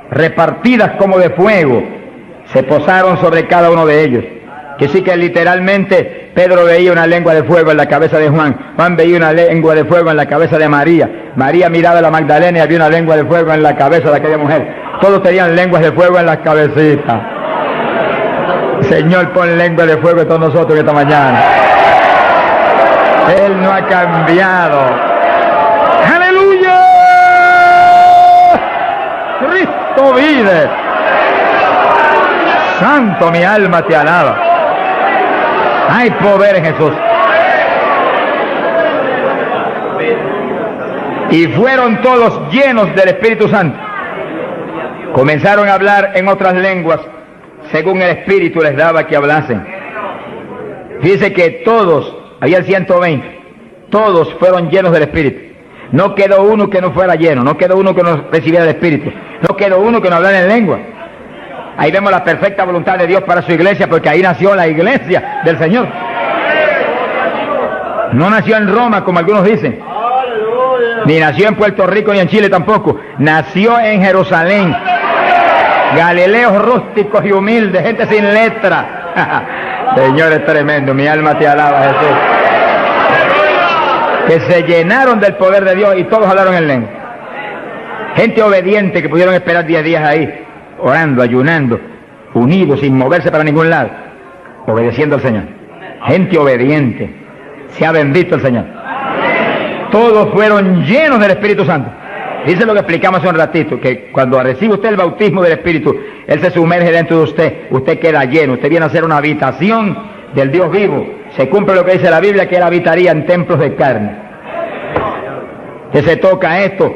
repartidas como de fuego, se posaron sobre cada uno de ellos. Que sí que literalmente Pedro veía una lengua de fuego en la cabeza de Juan, Juan veía una lengua de fuego en la cabeza de María, María miraba a la Magdalena y había una lengua de fuego en la cabeza de aquella mujer. Todos tenían lenguas de fuego en las cabecitas. Señor, pon lengua de fuego en todos nosotros esta mañana. Él no ha cambiado. ¡Aleluya! Cristo vive. Santo, mi alma te alaba. Hay poder en Jesús. Y fueron todos llenos del Espíritu Santo. Comenzaron a hablar en otras lenguas, según el Espíritu les daba que hablasen. Fíjense que todos, había 120, todos fueron llenos del Espíritu. No quedó uno que no fuera lleno, no quedó uno que no recibiera el Espíritu, no quedó uno que no hablara en lengua. Ahí vemos la perfecta voluntad de Dios para su iglesia, porque ahí nació la iglesia del Señor. No nació en Roma, como algunos dicen, ni nació en Puerto Rico ni en Chile tampoco. Nació en Jerusalén. Galileos rústicos y humildes, gente sin letra. Señor, es tremendo, mi alma te alaba, Jesús. Que se llenaron del poder de Dios y todos hablaron en lengua. Gente obediente que pudieron esperar 10 días ahí, orando, ayunando, unidos, sin moverse para ningún lado, obedeciendo al Señor. Gente obediente. Sea bendito el Señor. Todos fueron llenos del Espíritu Santo. Dice lo que explicamos hace un ratito, que cuando recibe usted el bautismo del Espíritu, Él se sumerge dentro de usted, usted queda lleno, usted viene a ser una habitación del Dios vivo. Se cumple lo que dice la Biblia, que Él habitaría en templos de carne. Que se toca esto.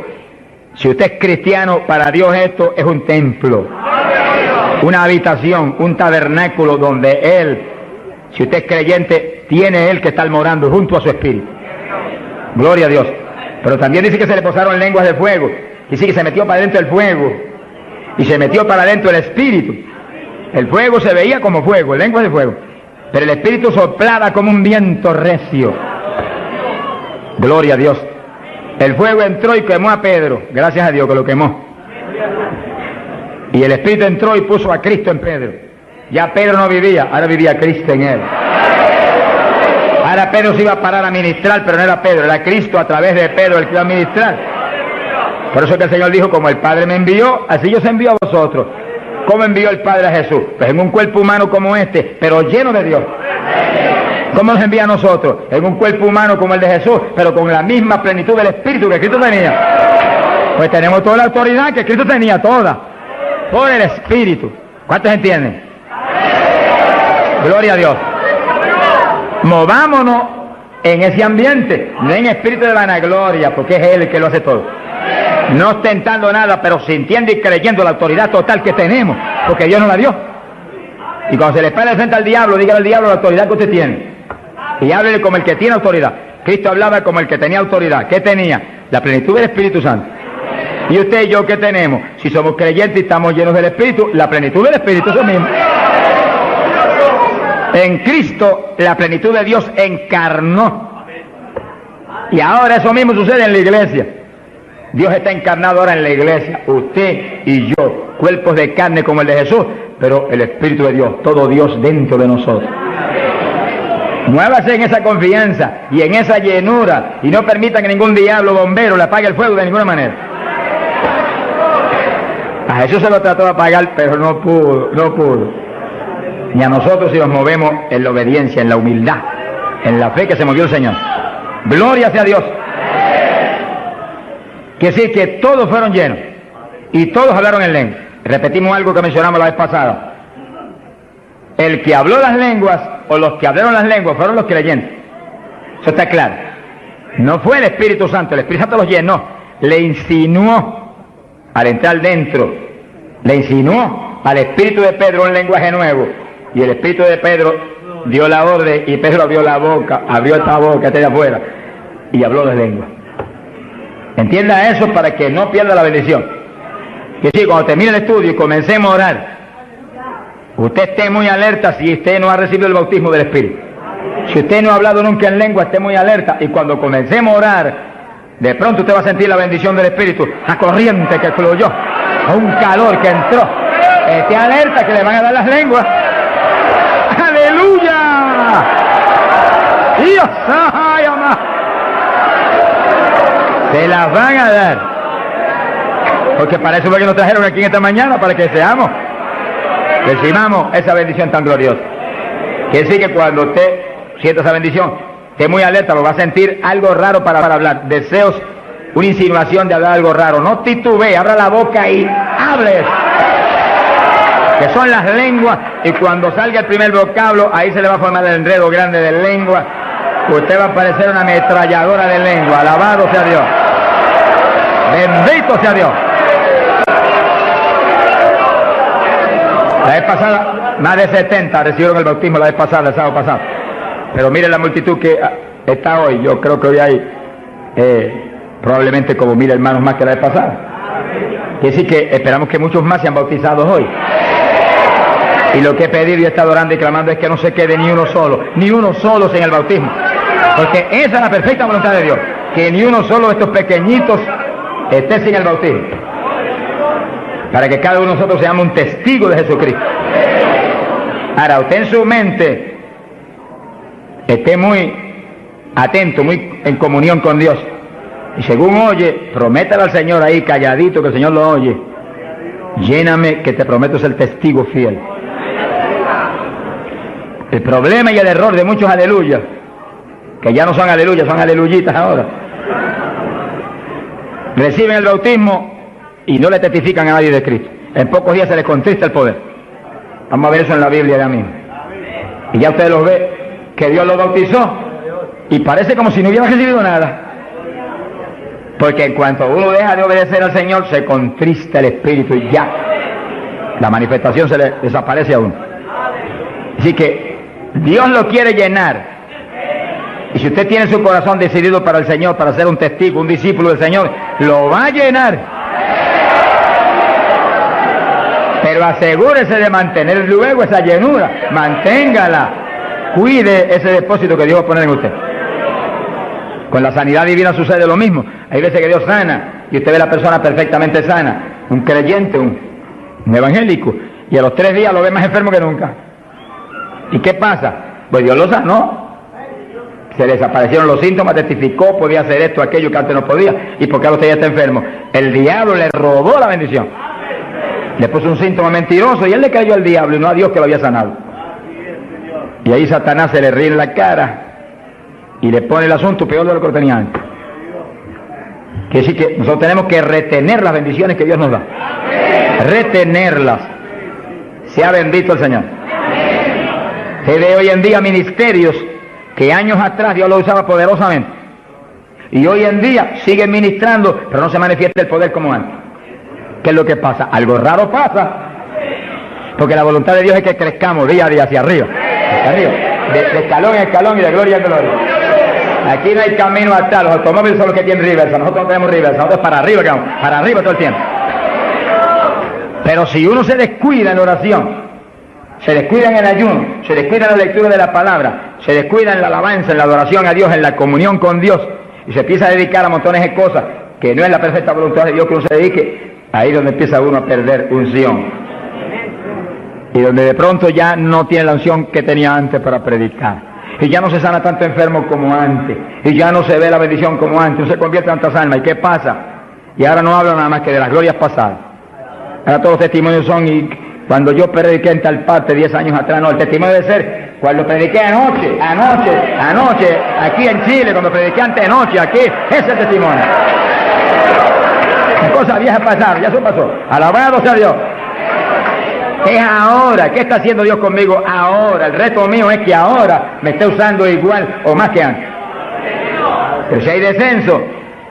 Si usted es cristiano, para Dios esto es un templo, una habitación, un tabernáculo donde Él, si usted es creyente, tiene Él que estar morando junto a su Espíritu. Gloria a Dios. Pero también dice que se le posaron lenguas de fuego. Dice que se metió para adentro el fuego y se metió para adentro el Espíritu. El fuego se veía como fuego, lenguas de fuego, pero el Espíritu soplaba como un viento recio. Gloria a Dios. El fuego entró y quemó a Pedro, gracias a Dios que lo quemó. Y el Espíritu entró y puso a Cristo en Pedro. Ya Pedro no vivía, ahora vivía Cristo en él. Ahora Pedro se iba a parar a ministrar, pero no era Pedro, era Cristo a través de Pedro el que iba a ministrar. Por eso que el Señor dijo, como el Padre me envió, así yo os envío a vosotros. ¿Cómo envió el Padre a Jesús? Pues en un cuerpo humano como este, pero lleno de Dios. ¿Cómo nos envía a nosotros? En un cuerpo humano como el de Jesús, pero con la misma plenitud del Espíritu que Cristo tenía. Pues tenemos toda la autoridad que Cristo tenía, toda, por el Espíritu. ¿Cuántos entienden? Gloria a Dios. Movámonos en ese ambiente, no en espíritu de vanagloria, porque es Él el que lo hace todo. No ostentando nada, pero sintiendo y creyendo la autoridad total que tenemos, porque Dios nos la dio. Y cuando se le pare frente al diablo, dígale al diablo la autoridad que usted tiene. Y háblele como el que tiene autoridad. Cristo hablaba como el que tenía autoridad. ¿Qué tenía? La plenitud del Espíritu Santo. ¿Y usted y yo qué tenemos? Si somos creyentes y estamos llenos del Espíritu, la plenitud del Espíritu, eso mismo. En Cristo, la plenitud de Dios encarnó. Y ahora eso mismo sucede en la iglesia. Dios está encarnado ahora en la iglesia. Usted y yo, cuerpos de carne como el de Jesús, pero el Espíritu de Dios, todo Dios dentro de nosotros. Muévase en esa confianza y en esa llenura y no permita que ningún diablo bombero le apague el fuego de ninguna manera. A Jesús se lo trató de apagar, pero no pudo. Ni a nosotros si nos movemos en la obediencia, en la humildad, en la fe que se movió el Señor. Gloria sea a Dios. Que sí, que todos fueron llenos y todos hablaron en lengua. Repetimos algo que mencionamos la vez pasada. El que habló las lenguas o los que hablaron las lenguas fueron los creyentes. Eso está claro. No fue el Espíritu Santo, el Espíritu Santo los llenó, le insinuó al entrar dentro, le insinuó al Espíritu de Pedro un lenguaje nuevo. Y el Espíritu de Pedro dio la orden y Pedro abrió la boca, abrió esta boca, esta de afuera, y habló las lenguas. Entienda eso para que no pierda la bendición. Que sí, cuando termine el estudio y comencemos a orar, usted esté muy alerta si usted no ha recibido el bautismo del Espíritu. Si usted no ha hablado nunca en lengua, esté muy alerta. Y cuando comencemos a orar, de pronto usted va a sentir la bendición del Espíritu, la corriente que fluyó. Un calor que entró. Esté alerta que le van a dar las lenguas. ¡Aleluya! ¡Dios! ¡Ay, amá! Se las van a dar. Porque para eso fue que nos trajeron aquí en esta mañana, para que seamos, recibamos esa bendición tan gloriosa. Quiere decir que cuando usted sienta esa bendición, esté muy alerta, lo va a sentir algo raro para hablar. Deseos, una insinuación de hablar algo raro. No titubee, abra la boca y hable. Que son las lenguas, y cuando salga el primer vocablo, ahí se le va a formar el enredo grande de lengua. Usted va a parecer una ametralladora de lengua. Alabado sea Dios. Bendito sea Dios. La vez pasada, más de 70 recibieron el bautismo la vez pasada, el sábado pasado. Pero miren la multitud que está hoy. Yo creo que hoy hay probablemente como 1000 hermanos más que la vez pasada. Quiere decir que esperamos que muchos más sean bautizados hoy. Y lo que he pedido y he estado orando y clamando es que no se quede ni uno solo sin el bautismo. Porque esa es la perfecta voluntad de Dios, que ni uno solo de estos pequeñitos esté sin el bautismo. Para que cada uno de nosotros seamos un testigo de Jesucristo. Ahora, usted en su mente esté muy atento, muy en comunión con Dios. Y según oye, prométale al Señor ahí calladito, que el Señor lo oye. Lléname, que te prometo ser testigo fiel. El problema y el error de muchos aleluyas, que ya no son aleluyas, son aleluyitas ahora, reciben el bautismo y no le testifican a nadie de Cristo. En pocos días se les contrista el poder. Vamos a ver eso en la Biblia ya mismo. Y ya usted los ve, que Dios los bautizó, y parece como si no hubiera recibido nada. Porque en cuanto uno deja de obedecer al Señor, se contrista el Espíritu y ya la manifestación se le desaparece a uno. Así que Dios lo quiere llenar. Y si usted tiene su corazón decidido para el Señor, para ser un testigo, un discípulo del Señor, lo va a llenar. Pero asegúrese de mantener luego esa llenura. Manténgala. Cuide ese depósito que Dios va a poner en usted. Con la sanidad divina sucede lo mismo. Hay veces que Dios sana y usted ve a la persona perfectamente sana, un creyente, un evangélico, y a los 3 días lo ve más enfermo que nunca. ¿Y qué pasa? Pues Dios lo sanó. Se le desaparecieron los síntomas, testificó, podía hacer esto, aquello que antes no podía. ¿Y por qué ahora usted ya está enfermo? El diablo le robó la bendición. Le puso un síntoma mentiroso y él le creyó al diablo y no a Dios que lo había sanado. Y ahí Satanás se le ríe en la cara y le pone el asunto peor de lo que lo tenía antes. Quiere decir que nosotros tenemos que retener las bendiciones que Dios nos da. Retenerlas. Sea bendito el Señor. Se ve hoy en día ministerios que años atrás Dios lo usaba poderosamente. Y hoy en día siguen ministrando, pero no se manifiesta el poder como antes. ¿Qué es lo que pasa? Algo raro pasa. Porque la voluntad de Dios es que crezcamos día a día hacia arriba. Hacia arriba. De escalón en escalón y de gloria en gloria. Aquí no hay camino atrás. Los automóviles son los que tienen reversa. Nosotros no tenemos reversa. Nosotros para arriba, para arriba todo el tiempo. Pero si uno se descuida en la oración, se descuida en el ayuno, se descuida en la lectura de la palabra, se descuida en la alabanza, en la adoración a Dios, en la comunión con Dios, y se empieza a dedicar a montones de cosas que no es la perfecta voluntad de Dios que uno se dedique, ahí es donde empieza uno a perder unción. Y donde de pronto ya no tiene la unción que tenía antes para predicar. Y ya no se sana tanto enfermo como antes. Y ya no se ve la bendición como antes. No se convierte en tantas almas. ¿Y qué pasa? Y ahora no hablo nada más que de las glorias pasadas. Ahora todos los testimonios son, y cuando yo prediqué en tal parte 10 años atrás, no, el testimonio debe ser cuando prediqué anoche, aquí en Chile, cuando prediqué antes de noche, aquí, ese es el testimonio. Las cosas viejas pasaron, ya eso pasó. Alabado sea Dios. Es ahora. ¿Qué está haciendo Dios conmigo ahora? El reto mío es que ahora me esté usando igual o más que antes. Pero si hay descenso,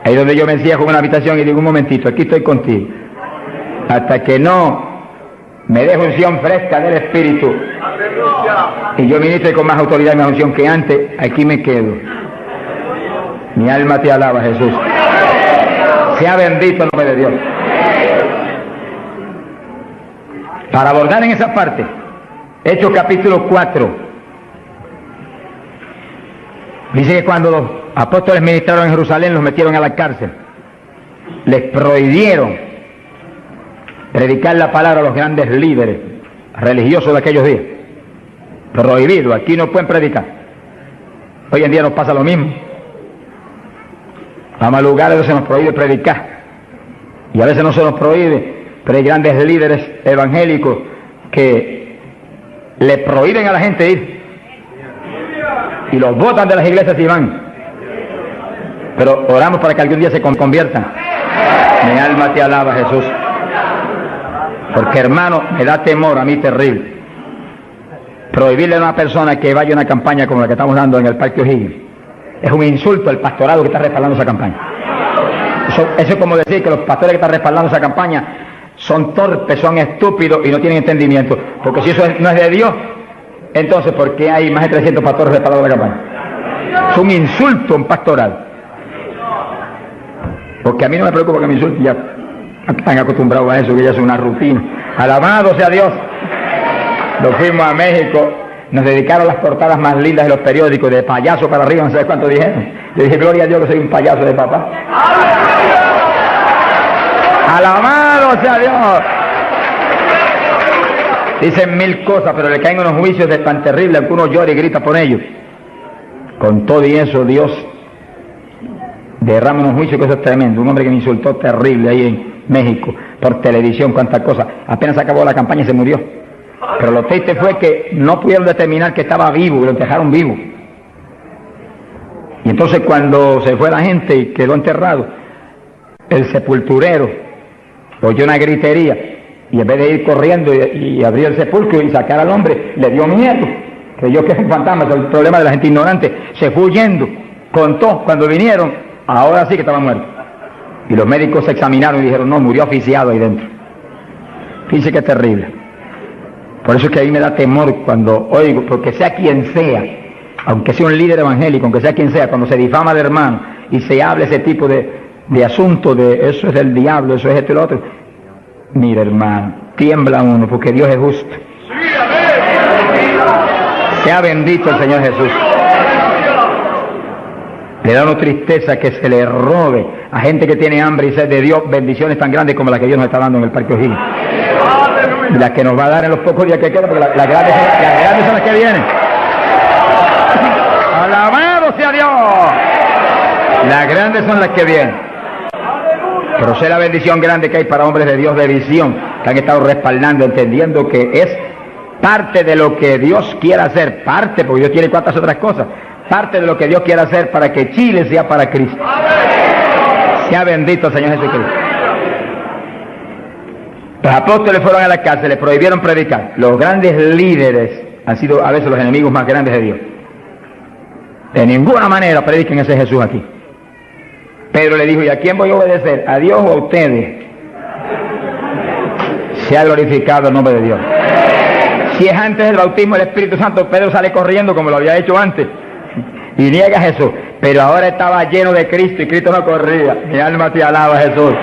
ahí donde yo me encierro en una habitación y digo, un momentito, aquí estoy contigo. Hasta que no me dejo unción fresca del Espíritu y yo ministre con más autoridad y más unción que antes, aquí me quedo. Mi alma te alaba, Jesús. Sea bendito el nombre de Dios. Para abordar en esa parte, Hechos capítulo 4, dice que cuando los apóstoles ministraron en Jerusalén, los metieron a la cárcel, les prohibieron predicar la palabra a los grandes líderes religiosos de aquellos días. Prohibido, aquí no pueden predicar. Hoy en día nos pasa lo mismo. Vamos a lugares donde se nos prohíbe predicar. Y a veces no se nos prohíbe, pero hay grandes líderes evangélicos que le prohíben a la gente ir. Y los botan de las iglesias y van. Pero oramos para que algún día se conviertan. Mi alma te alaba, Jesús. Porque, hermano, me da temor a mí terrible prohibirle a una persona que vaya a una campaña como la que estamos dando en el Parque O'Higgins. Es un insulto al pastorado que está respaldando esa campaña. Eso es como decir que los pastores que están respaldando esa campaña son torpes, son estúpidos y no tienen entendimiento. Porque si eso no es de Dios, entonces ¿por qué hay más de 300 pastores respaldando la campaña? Es un insulto a un pastorado. Porque a mí no me preocupa que me insulten, ya están acostumbrados a eso, que ya es una rutina. Alabado sea Dios. Nos fuimos a México, nos dedicaron las portadas más lindas de los periódicos, de payaso para arriba, no sé cuánto dijeron. Yo dije, gloria a Dios que soy un payaso de papá. Alabado sea Dios. Dicen mil cosas, pero le caen unos juicios de tan terribles que uno llora y grita por ellos. Con todo y eso, Dios derrama unos juicios que eso es tremendo. Un hombre que me insultó terrible ahí en México, por televisión, cuántas cosas. Apenas acabó la campaña y se murió. Pero lo triste fue que no pudieron determinar que estaba vivo, y lo dejaron vivo. Y entonces cuando se fue la gente y quedó enterrado, el sepulturero oyó una gritería y en vez de ir corriendo y abrir el sepulcro y sacar al hombre, le dio miedo. Creyó que era un fantasma. Es el problema de la gente ignorante. Se fue huyendo. Contó cuando vinieron, ahora sí que estaba muerto. Y los médicos se examinaron y dijeron, no, murió asfixiado ahí dentro. Fíjense que es terrible. Por eso es que a mí me da temor cuando oigo, porque sea quien sea, aunque sea un líder evangélico, aunque sea quien sea, cuando se difama de hermano y se habla ese tipo de asunto, de eso es del diablo, eso es esto y lo otro, mira hermano, tiembla uno, porque Dios es justo. Sea bendito el Señor Jesús. Le da una tristeza que se le robe a gente que tiene hambre y sed de Dios bendiciones tan grandes como las que Dios nos está dando en el Parque O'Higgins. Las que nos va a dar en los pocos días que quedan, porque las grandes son las que vienen. Alabado sea Dios. Las grandes son las que vienen. Pero sé la bendición grande que hay para hombres de Dios de visión, que han estado respaldando, entendiendo que es parte de lo que Dios quiere hacer, parte, porque Dios tiene cuantas otras cosas, parte de lo que Dios quiere hacer para que Chile sea para Cristo. Sea bendito el Señor Jesucristo. Los apóstoles fueron a la cárcel, les prohibieron predicar. Los grandes líderes han sido a veces los enemigos más grandes de Dios. De ninguna manera prediquen ese Jesús aquí. Pedro le dijo, ¿y a quién voy a obedecer? ¿A Dios o a ustedes? Se ha glorificado el nombre de Dios. Si es antes del bautismo del Espíritu Santo, Pedro sale corriendo como lo había hecho antes y niega a Jesús. Pero ahora estaba lleno de Cristo y Cristo no corría. Mi alma te alaba, Jesús.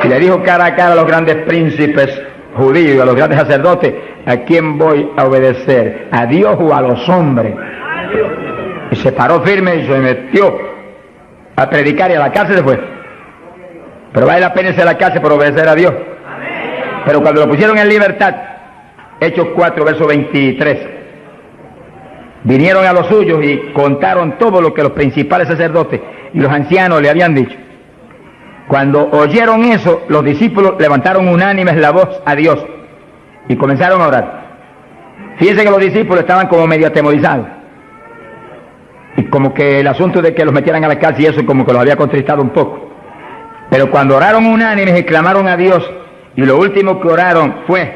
Y le dijo cara a cara a los grandes príncipes judíos y a los grandes sacerdotes, ¿a quién voy a obedecer? ¿A Dios o a los hombres? Y se paró firme y se metió a predicar y a la cárcel se fue. Pero vale la pena irse a la cárcel por obedecer a Dios. Pero cuando lo pusieron en libertad, Hechos 4, verso 23, vinieron a los suyos y contaron todo lo que los principales sacerdotes y los ancianos le habían dicho. Cuando oyeron eso, los discípulos levantaron unánimes la voz a Dios y comenzaron a orar. Fíjense que los discípulos estaban como medio atemorizados. Y como que el asunto de que los metieran a la cárcel y eso como que los había contristado un poco. Pero cuando oraron unánimes y clamaron a Dios, y lo último que oraron fue,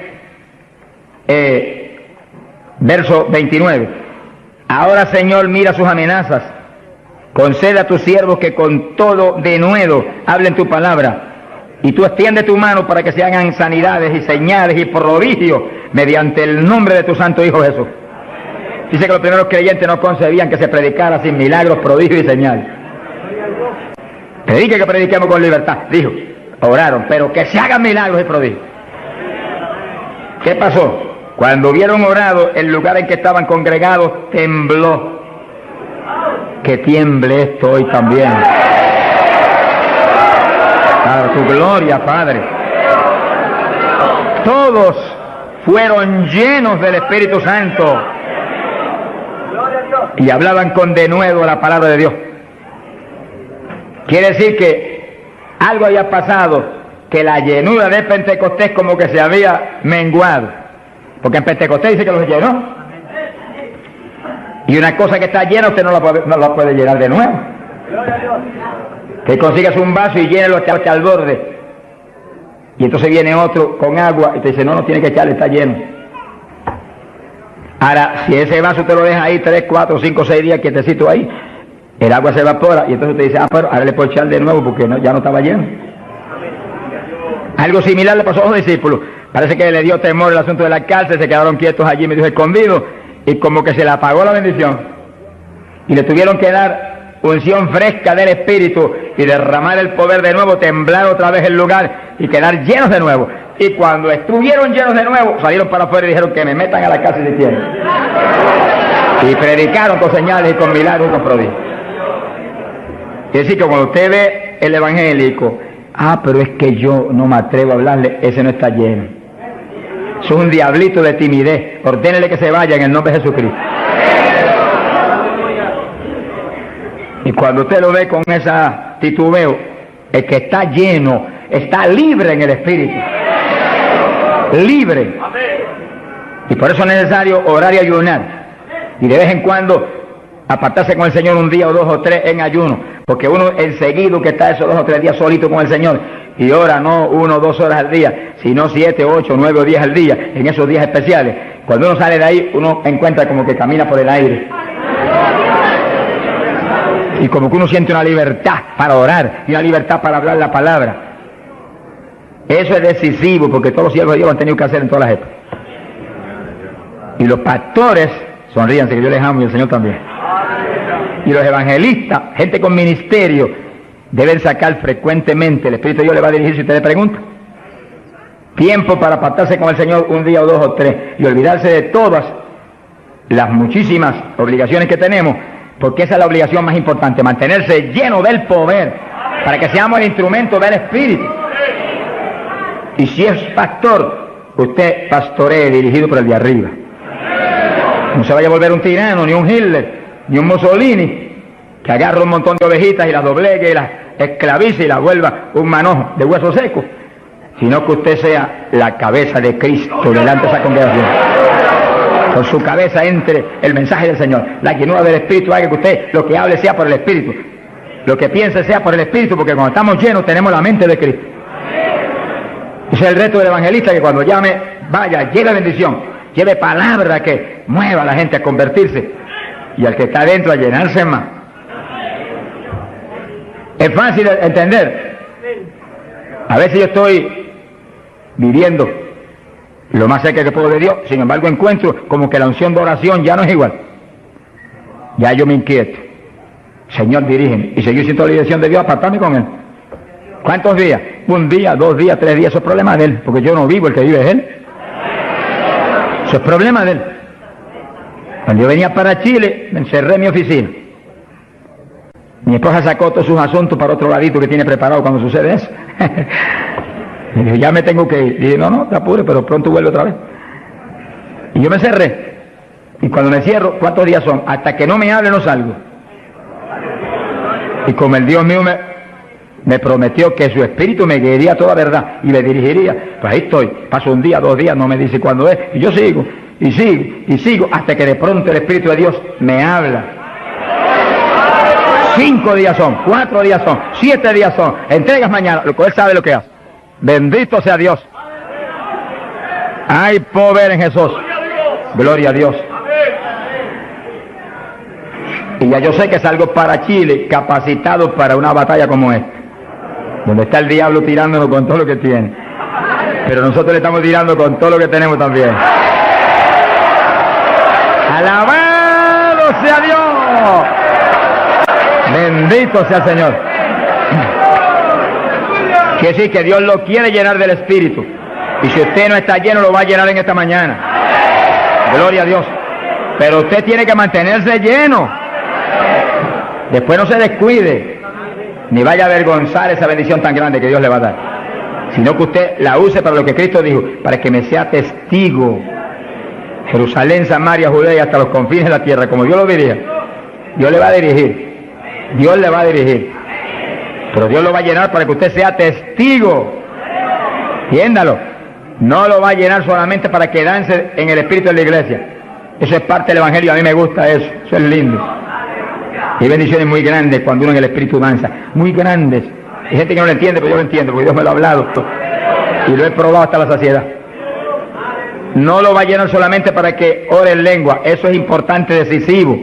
verso 29, ahora Señor mira sus amenazas, concede a tus siervos que con todo denuedo hablen tu palabra, y tú extiende tu mano para que se hagan sanidades y señales y prodigios mediante el nombre de tu santo Hijo Jesús. Dice que los primeros creyentes no concebían que se predicara sin milagros, prodigios y señales. Predique que prediquemos con libertad, dijo. Oraron, pero que se hagan milagros y prodigios. ¿Qué pasó? Cuando hubieron orado, el lugar en que estaban congregados tembló. Que tiemble esto hoy también. Para tu gloria, Padre. todos fueron llenos del Espíritu Santo y hablaban con denuedo la palabra de Dios. Quiere decir que algo había pasado, que la llenura de Pentecostés como que se había menguado, porque en Pentecostés dice que los llenó, y una cosa que está llena usted no la puede llenar de nuevo. Que consigas un vaso y llénelo hasta el borde, y entonces viene otro con agua y te dice no tiene que echarle, está lleno. Ahora, si ese vaso te lo deja ahí 3, 4, 5, 6 días quietecito ahí, el agua se evapora y entonces te dice, pero ahora le puedo echar de nuevo porque ya no estaba lleno. Algo similar le pasó a los discípulos. Parece que le dio temor el asunto de la cárcel, se quedaron quietos allí medio escondidos y como que se le apagó la bendición. Y le tuvieron que dar unción fresca del Espíritu y derramar el poder de nuevo, temblar otra vez el lugar y quedar llenos de nuevo. Y cuando estuvieron llenos de nuevo, salieron para afuera y dijeron que me metan a la cárcel si quieren. Y predicaron con señales y con milagros y con prodigios. Es decir, que cuando usted ve el evangélico, pero es que yo no me atrevo a hablarle, ese no está lleno. Es un diablito de timidez. Ordénele que se vaya en el nombre de Jesucristo. Y cuando usted lo ve con esa titubeo, el que está lleno, está libre en el Espíritu. Libre. Y por eso es necesario orar y ayunar. Y de vez en cuando apartarse con el Señor un día o 2 o 3 en ayuno. Porque uno enseguida que está esos 2 o 3 días solito con el Señor y ora no 1 o 2 horas al día, sino 7, 8, 9 o 10 al día, en esos días especiales. Cuando uno sale de ahí, uno encuentra como que camina por el aire. Y como que uno siente una libertad para orar y una libertad para hablar la palabra. Eso es decisivo porque todos los siervos de Dios lo han tenido que hacer en todas las épocas. Y los pastores, sonríanse que yo les amo y el Señor también. Y los evangelistas, gente con ministerio, deben sacar frecuentemente, el Espíritu de Dios le va a dirigir si usted le pregunta, tiempo para apartarse con el Señor un día o 2 o 3 y olvidarse de todas las muchísimas obligaciones que tenemos, porque esa es la obligación más importante, mantenerse lleno del poder para que seamos el instrumento del Espíritu. Y si es pastor, usted pastoree dirigido por el de arriba. No se vaya a volver un tirano, ni un Hitler, ni un Mussolini, que agarra un montón de ovejitas y las doblegue y las esclavice y las vuelva un manojo de huesos secos, sino que usted sea la cabeza de Cristo delante de esa congregación. Por su cabeza entre el mensaje del Señor. La llenura del Espíritu haga que usted lo que hable sea por el Espíritu, lo que piense sea por el Espíritu, porque cuando estamos llenos tenemos la mente de Cristo. Ese es el reto del evangelista, que cuando llame, vaya, lleve bendición, lleve palabra que mueva a la gente a convertirse y al que está adentro a llenarse más. Es fácil entender. A veces yo estoy viviendo lo más cerca que puedo de Dios, sin embargo encuentro como que la unción de oración ya no es igual. Ya yo me inquieto. Señor, dirígeme. Y seguir siendo la dirección de Dios, apartarme con Él. ¿Cuántos días? 1 día, 2 días, 3 días. Eso es problema de Él, porque yo no vivo, el que vive es Él. Eso es problema de Él. Cuando yo venía para Chile, me encerré en mi oficina. Mi esposa sacó todos sus asuntos para otro ladito que tiene preparado cuando sucede eso. Y dije, ya me tengo que ir. Y dije, no, te apures, pero pronto vuelve otra vez. Y yo me cerré. Y cuando me cierro, ¿cuántos días son? Hasta que no me hable, no salgo. Y como el Dios mío me prometió que su espíritu me guiaría a toda verdad y me dirigiría, pues ahí estoy. Paso 1 día, 2 días, no me dice cuándo es. Y yo sigo, y sigo, y sigo, hasta que de pronto el Espíritu de Dios me habla. 5 días son, 4 días son, 7 días son. Entregas mañana, lo que Él sabe lo que hace. Bendito sea Dios. Hay poder en Jesús. Gloria a Dios. Y ya yo sé que salgo para Chile capacitado para una batalla como esta, donde está el diablo tirándonos con todo lo que tiene, pero nosotros le estamos tirando con todo lo que tenemos también. Alabado sea Dios. Bendito sea el Señor. Quiere decir que Dios lo quiere llenar del Espíritu, y si usted no está lleno lo va a llenar en esta mañana. Gloria a Dios. Pero usted tiene que mantenerse lleno. Después no se descuide, ni vaya a avergonzar esa bendición tan grande que Dios le va a dar. sino que usted la use para lo que Cristo dijo, para que me sea testigo. Jerusalén, Samaria, Judea y hasta los confines de la tierra, como Dios lo diría. Dios le va a dirigir. Dios le va a dirigir. Pero Dios lo va a llenar para que usted sea testigo. Entiéndalo. No lo va a llenar solamente para que dance en el espíritu de la iglesia. Eso es parte del evangelio, a mí me gusta eso. Eso es lindo. Hay bendiciones muy grandes cuando uno en el espíritu danza. Muy grandes. Hay gente que no lo entiende, pero yo lo entiendo, porque Dios me lo ha hablado. Y lo he probado hasta la saciedad. No lo va a llenar solamente para que ore en lengua. Eso es importante, decisivo.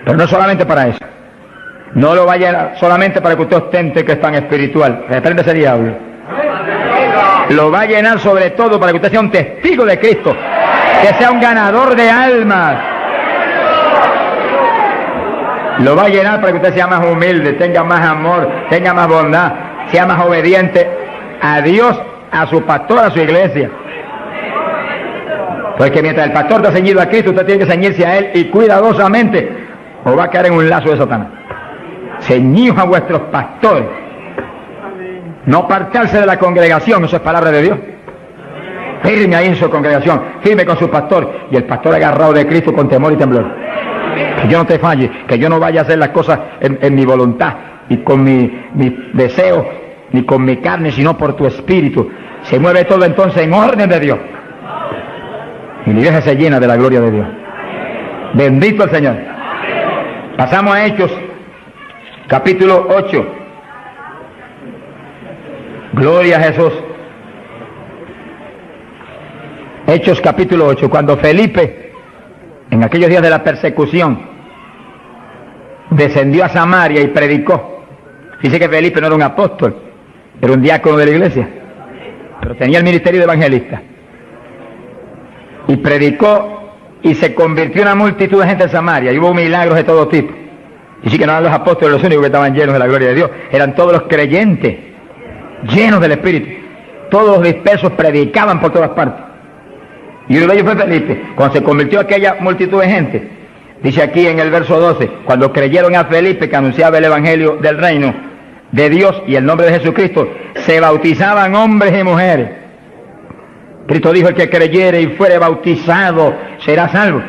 Pero no solamente para eso. No lo va a llenar solamente para que usted ostente que es tan espiritual. Reprende ese diablo. Lo va a llenar sobre todo para que usted sea un testigo de Cristo. Que sea un ganador de almas. Lo va a llenar para que usted sea más humilde, tenga más amor, tenga más bondad, sea más obediente a Dios, a su pastor, a su iglesia. Porque mientras el pastor está ceñido a Cristo, usted tiene que ceñirse a Él y cuidadosamente, o va a caer en un lazo de Satanás. Ceñidos a vuestros pastores. No apartarse de la congregación, eso es palabra de Dios. Firme ahí en su congregación, firme con su pastor, y el pastor agarrado de Cristo con temor y temblor. Que yo no te falle, que yo no vaya a hacer las cosas en mi voluntad y con mi deseo, ni con mi carne, sino por tu espíritu. Se mueve todo entonces en orden de Dios. Y la iglesia se llena de la gloria de Dios. Bendito el Señor. Pasamos a Hechos, capítulo 8. Gloria a Jesús. Hechos capítulo 8, cuando Felipe, en aquellos días de la persecución, descendió a Samaria y predicó. Dice que Felipe no era un apóstol, era un diácono de la iglesia, pero tenía el ministerio de evangelista. Y predicó y se convirtió una multitud de gente en Samaria, y hubo milagros de todo tipo. Y sí que no eran los apóstoles los únicos que estaban llenos de la gloria de Dios, eran todos los creyentes, llenos del Espíritu. Todos los dispersos predicaban por todas partes. Y uno de ellos fue Felipe. Cuando se convirtió aquella multitud de gente, dice aquí en el verso 12, cuando creyeron a Felipe que anunciaba el evangelio del reino de Dios y el nombre de Jesucristo, se bautizaban hombres y mujeres. Cristo dijo: el que creyere y fuere bautizado será salvo.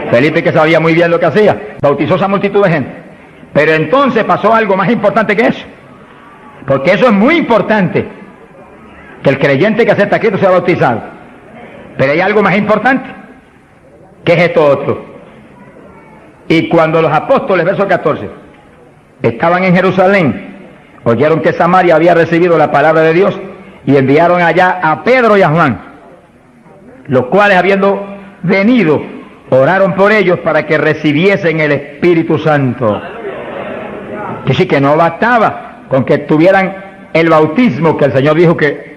Felipe, que sabía muy bien lo que hacía, bautizó a esa multitud de gente. Pero entonces pasó algo más importante que eso, porque eso es muy importante, que el creyente que acepta a Cristo sea bautizado. Pero hay algo más importante, que es esto otro. Y cuando los apóstoles, verso 14, estaban en Jerusalén, oyeron que Samaria había recibido la palabra de Dios, y enviaron allá a Pedro y a Juan, los cuales, habiendo venido, oraron por ellos para que recibiesen el Espíritu Santo. Que sí, que no bastaba con que tuvieran el bautismo, que el Señor dijo que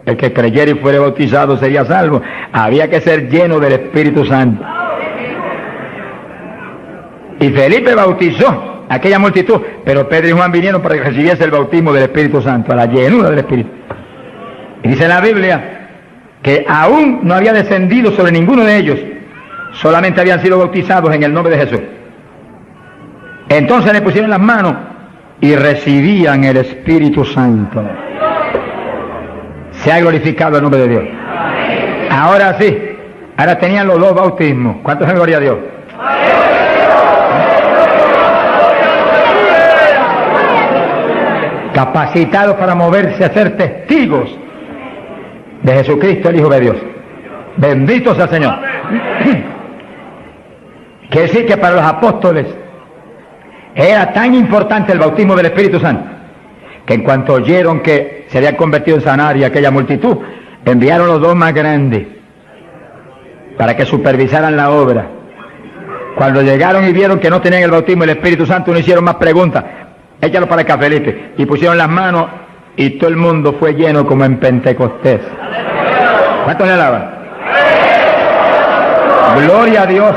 el que creyera y fuere bautizado sería salvo. Había que ser lleno del Espíritu Santo. Y Felipe bautizó a aquella multitud, pero Pedro y Juan vinieron para que recibiese el bautismo del Espíritu Santo, a la llenura del Espíritu. Y dice la Biblia que aún no había descendido sobre ninguno de ellos, solamente habían sido bautizados en el nombre de Jesús. Entonces le pusieron las manos y recibían el Espíritu Santo. Se ha glorificado el nombre de Dios. Ahora sí, ahora tenían los dos bautismos. ¿Cuántos en gloria a Dios? Capacitados para moverse a ser testigos de Jesucristo, el Hijo de Dios. Bendito sea el Señor. Quiere decir que para los apóstoles era tan importante el bautismo del Espíritu Santo, que en cuanto oyeron que se había convertido en Samaria aquella multitud, enviaron los dos más grandes para que supervisaran la obra. Cuando llegaron y vieron que no tenían el bautismo del Espíritu Santo, no hicieron más preguntas. Échalo para acá, Felipe. Y pusieron las manos y todo el mundo fue lleno como en Pentecostés. ¿Cuántos le alaban? Gloria a Dios.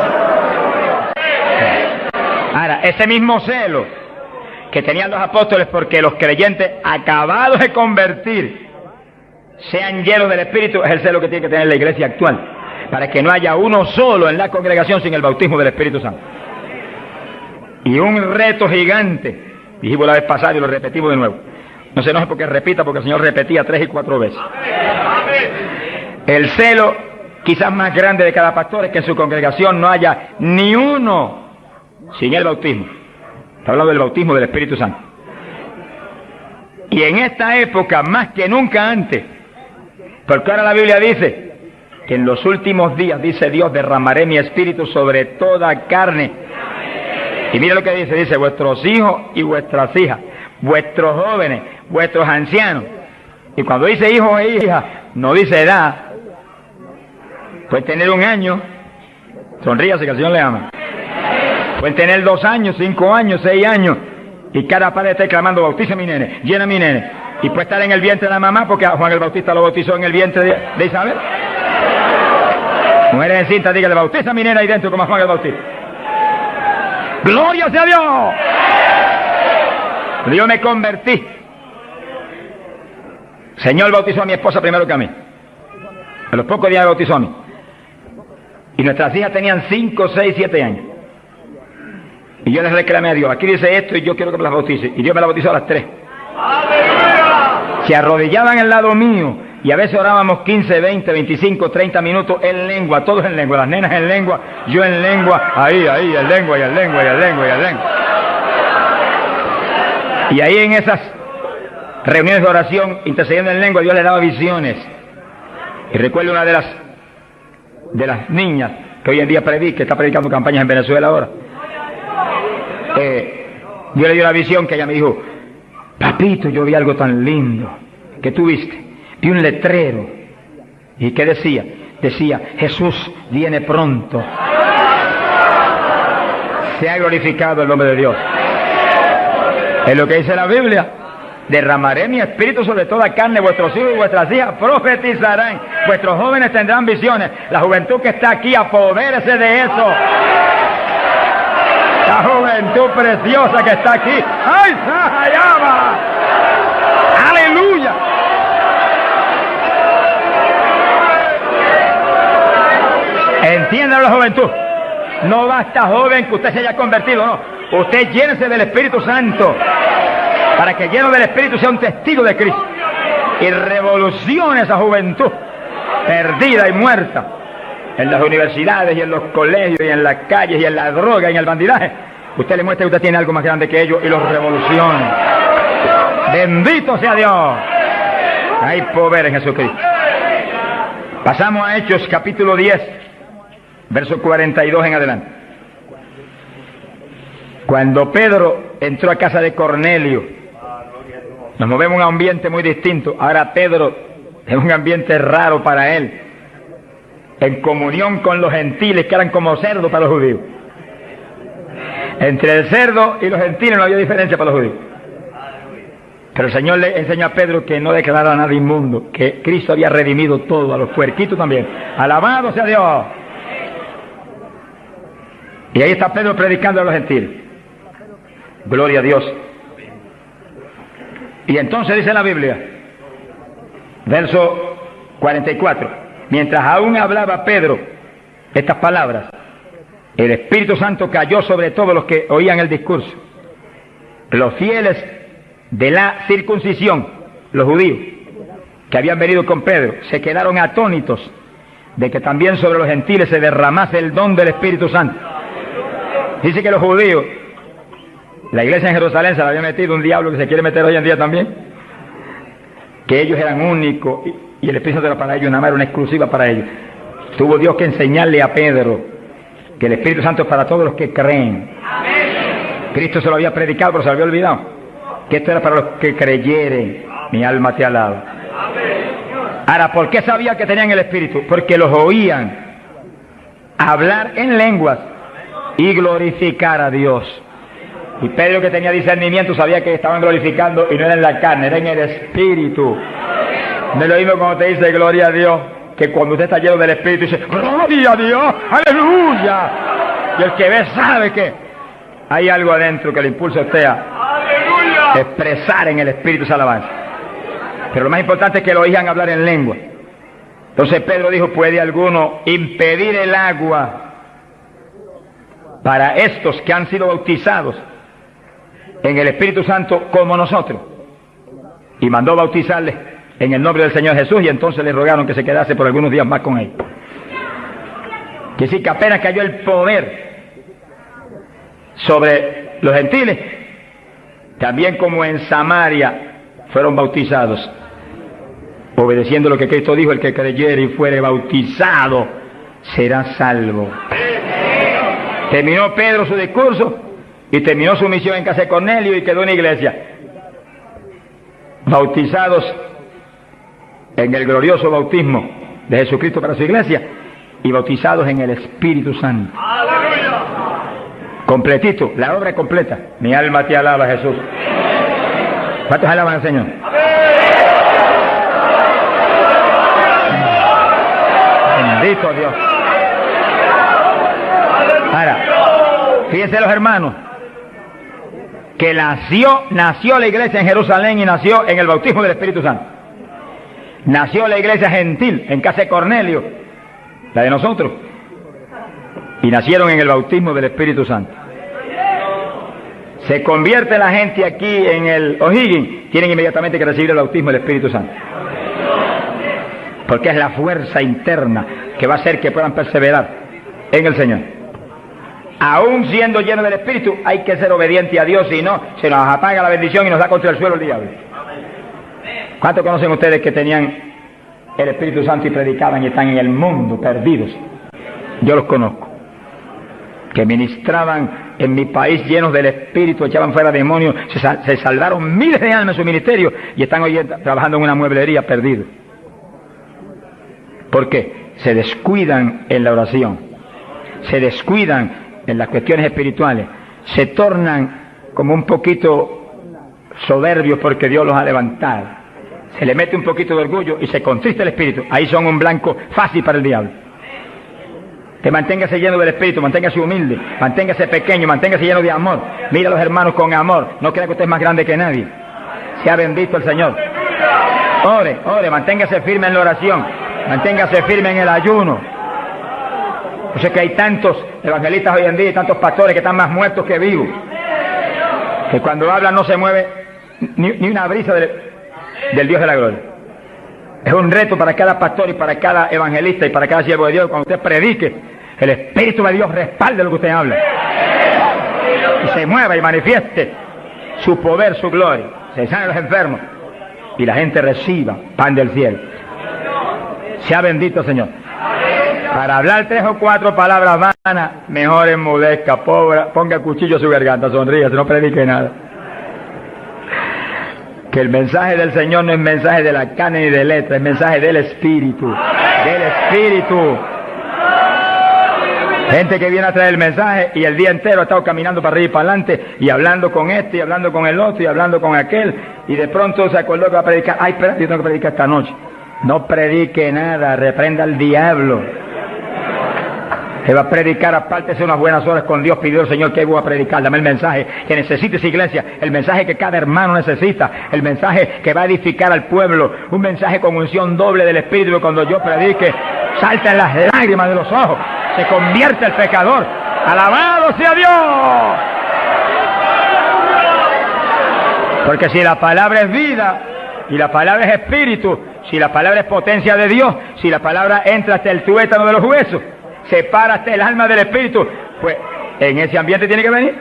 Ahora, ese mismo celo que tenían los apóstoles porque los creyentes acabados de convertir sean llenos del Espíritu, es el celo que tiene que tener la iglesia actual, para que no haya uno solo en la congregación sin el bautismo del Espíritu Santo. Y un reto gigante, dijimos la vez pasada y lo repetimos de nuevo, No se enoje porque repita, porque el Señor repetía 3 y 4 veces. El celo quizás más grande de cada pastor es que en su congregación no haya ni uno sin el bautismo. Está hablando del bautismo del Espíritu Santo. Y en esta época, más que nunca antes, porque ahora la Biblia dice que en los últimos días, dice Dios, derramaré mi espíritu sobre toda carne. Y mira lo que dice, vuestros hijos y vuestras hijas, vuestros jóvenes, vuestros ancianos. Y cuando dice hijos e hijas, no dice edad. Pueden tener 1 año, sonríase que el Señor le ama. Pueden tener 2 años, 5 años, 6 años, y cada padre está clamando, bautiza a mi nene, llena a mi nene. Y puede estar en el vientre de la mamá, porque a Juan el Bautista lo bautizó en el vientre de Isabel. Mujeres en cinta, dígale, bautiza a mi nena ahí dentro como a Juan el Bautista. ¡Gloria sea a Dios! Yo me convertí. El Señor bautizó a mi esposa primero que a mí. A los pocos días me bautizó a mí. Y nuestras hijas tenían 5, 6, 7 años. Y yo les reclamé a Dios, aquí dice esto y yo quiero que me las bautice. Y Dios me las bautizó a las 3. Se arrodillaban al lado mío y a veces orábamos 15, 20, 25, 30 minutos en lengua, todos en lengua, las nenas en lengua, yo en lengua, ahí, en lengua, y en lengua, y en lengua, y en lengua. Y ahí en esas reuniones de oración, intercediendo en lengua, Dios le daba visiones. Y recuerdo una de las niñas que hoy en día que está predicando campañas en Venezuela ahora. Dios le dio la visión que ella me dijo, papito, yo vi algo tan lindo. ¿Qué tú viste? Vi un letrero. ¿Y qué decía? Decía, Jesús viene pronto. Se ha glorificado el nombre de Dios. Es lo que dice la Biblia. Derramaré mi espíritu sobre toda carne, vuestros hijos y vuestras hijas profetizarán, vuestros jóvenes tendrán visiones. La juventud que está aquí, apodérese de eso. La juventud preciosa que está aquí. ¡Ay, Sahayama! ¡Aleluya! Entiendan la juventud. No basta, joven, que usted se haya convertido, no. Usted llénese del Espíritu Santo, para que lleno del Espíritu sea un testigo de Cristo. Y revolucione esa juventud perdida y muerta en las universidades y en los colegios y en las calles y en la droga y en el bandidaje. Usted le muestra que usted tiene algo más grande que ellos y los revolucione. Bendito sea Dios. Hay poder en Jesucristo. Pasamos a Hechos capítulo 10, verso 42 en adelante. Cuando Pedro entró a casa de Cornelio, nos movemos en un ambiente muy distinto. Ahora Pedro es un ambiente raro para él, en comunión con los gentiles que eran como cerdos para los judíos. Entre el cerdo y los gentiles no había diferencia para los judíos. Pero el Señor le enseñó a Pedro que no declarara nada inmundo, que Cristo había redimido todo, a los puerquitos también. Alabado sea Dios. Y ahí está Pedro predicando a los gentiles. Gloria a Dios. Y entonces dice la Biblia, verso 44, mientras aún hablaba Pedro estas palabras, el Espíritu Santo cayó sobre todos los que oían el discurso. Los fieles de la circuncisión, los judíos, que habían venido con Pedro, se quedaron atónitos de que también sobre los gentiles se derramase el don del Espíritu Santo. Dice que los judíos, la iglesia en Jerusalén se la había metido un diablo que se quiere meter hoy en día también, que ellos eran únicos y el Espíritu Santo era para ellos, nada más era una exclusiva para ellos. Tuvo Dios que enseñarle a Pedro que el Espíritu Santo es para todos los que creen. Cristo se lo había predicado, pero se lo había olvidado, que esto era para los que creyeren. Mi alma te alaba. Ahora, ¿por qué sabía que tenían el Espíritu? Porque los oían hablar en lenguas y glorificar a Dios. Y Pedro, que tenía discernimiento, sabía que estaban glorificando y no era en la carne, era en el Espíritu. No es lo mismo cuando te dice gloria a Dios, que cuando usted está lleno del Espíritu dice gloria a Dios, aleluya. Y el que ve sabe que hay algo adentro que le impulsa a usted a expresar en el Espíritu esa alabanza. Pero lo más importante es que lo oigan hablar en lengua. Entonces Pedro dijo, ¿puede alguno impedir el agua para estos que han sido bautizados en el Espíritu Santo como nosotros? y mandó bautizarles en el nombre del Señor Jesús, y entonces les rogaron que se quedase por algunos días más con él. Que sí, que apenas cayó el poder sobre los gentiles, también como en Samaria fueron bautizados, obedeciendo lo que Cristo dijo: el que creyere y fuere bautizado será salvo. Terminó Pedro su discurso y terminó su misión en casa de Cornelio y quedó en la iglesia, bautizados en el glorioso bautismo de Jesucristo para su iglesia y bautizados en el Espíritu Santo. Completito, la obra completa. Mi alma te alaba, Jesús. ¿Cuántos alaban al Señor? Bendito Dios. Ahora, fíjense los hermanos, que nació la iglesia en Jerusalén y nació en el bautismo del Espíritu Santo. Nació la iglesia gentil en casa de Cornelio, la de nosotros, y nacieron en el bautismo del Espíritu Santo. Se convierte la gente aquí en el O'Higgins, tienen inmediatamente que recibir el bautismo del Espíritu Santo, porque es la fuerza interna que va a hacer que puedan perseverar en el Señor. Aún siendo llenos del Espíritu, hay que ser obediente a Dios, si no, se nos apaga la bendición y nos da contra el suelo el diablo. ¿Cuántos conocen ustedes que tenían el Espíritu Santo y predicaban y están en el mundo perdidos? Yo los conozco, que ministraban en mi país llenos del Espíritu, echaban fuera demonios, se salvaron miles de almas en su ministerio y están hoy trabajando en una mueblería perdidos. ¿Por qué? Se descuidan en la oración, se descuidan en las cuestiones espirituales, se tornan como un poquito soberbios porque Dios los ha levantado, se le mete un poquito de orgullo y se contrista el espíritu. Ahí son un blanco fácil para el diablo. Que manténgase lleno del Espíritu, manténgase humilde, manténgase pequeño, manténgase lleno de amor. Mira a los hermanos con amor, no crea que usted es más grande que nadie. Sea bendito el Señor. Ore, manténgase firme en la oración, manténgase firme en el ayuno. Yo sé que hay tantos evangelistas hoy en día y tantos pastores que están más muertos que vivos, que cuando hablan no se mueve ni una brisa del Dios de la gloria. Es un reto para cada pastor y para cada evangelista y para cada siervo de Dios. Cuando usted predique, el Espíritu de Dios respalde lo que usted habla y se mueva y manifieste su poder, su gloria. Se sanen los enfermos y la gente reciba pan del cielo. Sea bendito, Señor. Para hablar 3 o 4 palabras vanas, mejor enmudezca, ponga cuchillo a su garganta, sonríe, no predique nada. Que el mensaje del Señor no es mensaje de la carne ni de letra, es mensaje del Espíritu. Del Espíritu. Gente que viene a traer el mensaje y el día entero ha estado caminando para arriba y para adelante y hablando con este y hablando con el otro y hablando con aquel, y de pronto se acordó que va a predicar. Ay, espera, yo tengo que predicar esta noche. No predique nada, reprenda al diablo. Se va a predicar, apártese unas buenas horas con Dios, pidió al Señor que voy a predicar. Dame el mensaje que necesita esa iglesia, el mensaje que cada hermano necesita, el mensaje que va a edificar al pueblo, un mensaje con unción doble del Espíritu, que cuando yo predique saltan las lágrimas de los ojos, se convierte el pecador. ¡Alabado sea Dios! Porque si la palabra es vida y la palabra es espíritu, si la palabra es potencia de Dios, si la palabra entra hasta el tuétano de los huesos, separa hasta el alma del espíritu, pues en ese ambiente tiene que venir.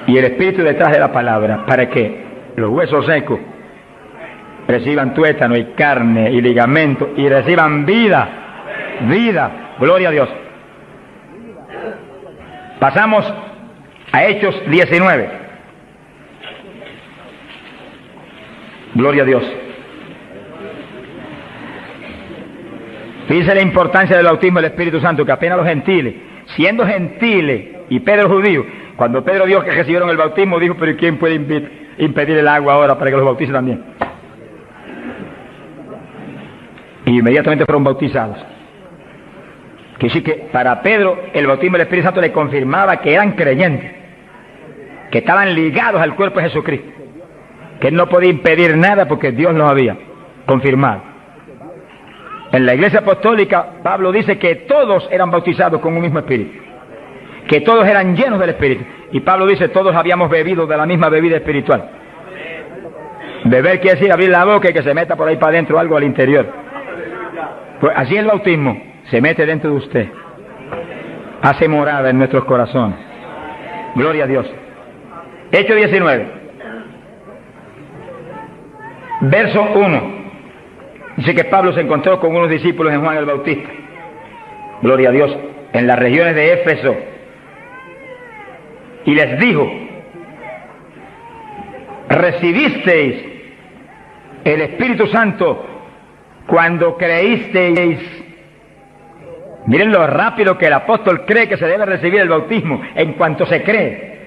Y el espíritu detrás de la palabra, para que los huesos secos reciban tuétano y carne y ligamento y reciban vida. Gloria a Dios. Pasamos a Hechos 19. Gloria a Dios. Fíjense la importancia del bautismo del Espíritu Santo, que apenas los gentiles, siendo gentiles y Pedro judío, cuando Pedro dijo que recibieron el bautismo, dijo: pero ¿quién puede impedir el agua ahora para que los bautice también? Y inmediatamente fueron bautizados. Que sí, que para Pedro el bautismo del Espíritu Santo le confirmaba que eran creyentes, que estaban ligados al cuerpo de Jesucristo, que él no podía impedir nada porque Dios los había confirmado. En la iglesia apostólica, Pablo dice que todos eran bautizados con un mismo espíritu, que todos eran llenos del Espíritu. Y Pablo dice: todos habíamos bebido de la misma bebida espiritual. Beber quiere decir abrir la boca y que se meta por ahí para adentro algo al interior. Pues así el bautismo se mete dentro de usted, hace morada en nuestros corazones. Gloria a Dios. Hechos 19, verso 1. Dice que Pablo se encontró con unos discípulos en Juan el Bautista. Gloria a Dios. En las regiones de Éfeso. Y les dijo: recibisteis el Espíritu Santo cuando creísteis. Miren lo rápido que el apóstol cree que se debe recibir el bautismo, en cuanto se cree.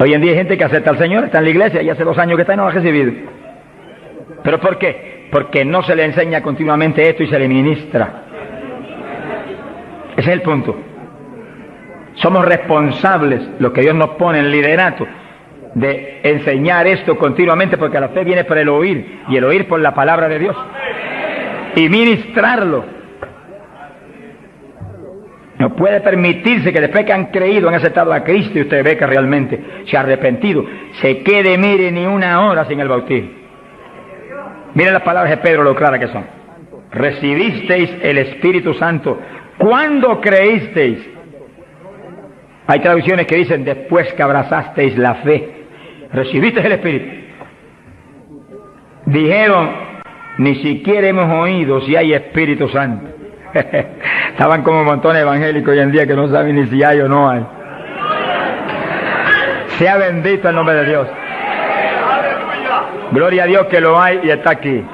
Hoy en día hay gente que acepta al Señor, está en la iglesia, y hace 2 años que está y no lo ha recibido. ¿Pero por qué? Porque no se le enseña continuamente esto y se le ministra. Ese es el punto. Somos responsables, los que Dios nos pone en liderato, de enseñar esto continuamente, porque la fe viene por el oír, y el oír por la palabra de Dios, y ministrarlo. No puede permitirse que después que han creído, han aceptado a Cristo, y usted ve que realmente se ha arrepentido, se quede, mire, ni una hora sin el bautismo. Miren las palabras de Pedro, lo claras que son. Recibisteis el Espíritu Santo cuando creísteis. Hay traducciones que dicen después que abrazasteis la fe. Recibisteis el Espíritu. Dijeron: ni siquiera hemos oído si hay Espíritu Santo. Estaban como montones evangélicos hoy en día que no saben ni si hay o no hay. Sea bendito el nombre de Dios. Gloria a Dios que lo hay y está aquí.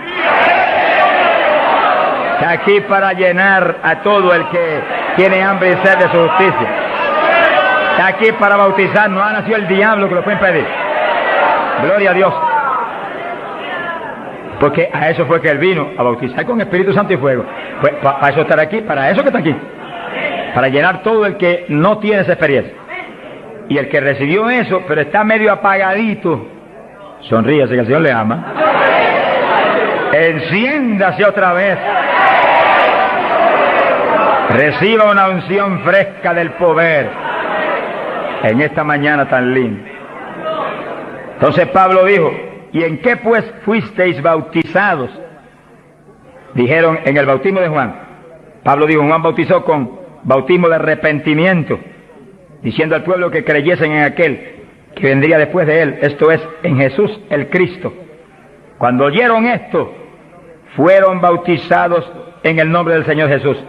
Está aquí para llenar a todo el que tiene hambre y sed de su justicia. Está aquí para bautizar. No ha nacido el diablo que lo puede impedir. Gloria a Dios. Porque a eso fue que él vino, a bautizar con Espíritu Santo y fuego. Pues para eso estar aquí, para eso que está aquí. Para llenar todo el que no tiene esa experiencia. Y el que recibió eso, pero está medio apagadito, sonríase que el Señor le ama. Enciéndase otra vez. Reciba una unción fresca del poder en esta mañana tan linda. Entonces Pablo dijo: ¿y en qué pues fuisteis bautizados? Dijeron: en el bautismo de Juan. Pablo dijo: Juan bautizó con bautismo de arrepentimiento, diciendo al pueblo que creyesen en aquel que vendría después de él, esto es, en Jesús el Cristo. Cuando oyeron esto, fueron bautizados en el nombre del Señor Jesús.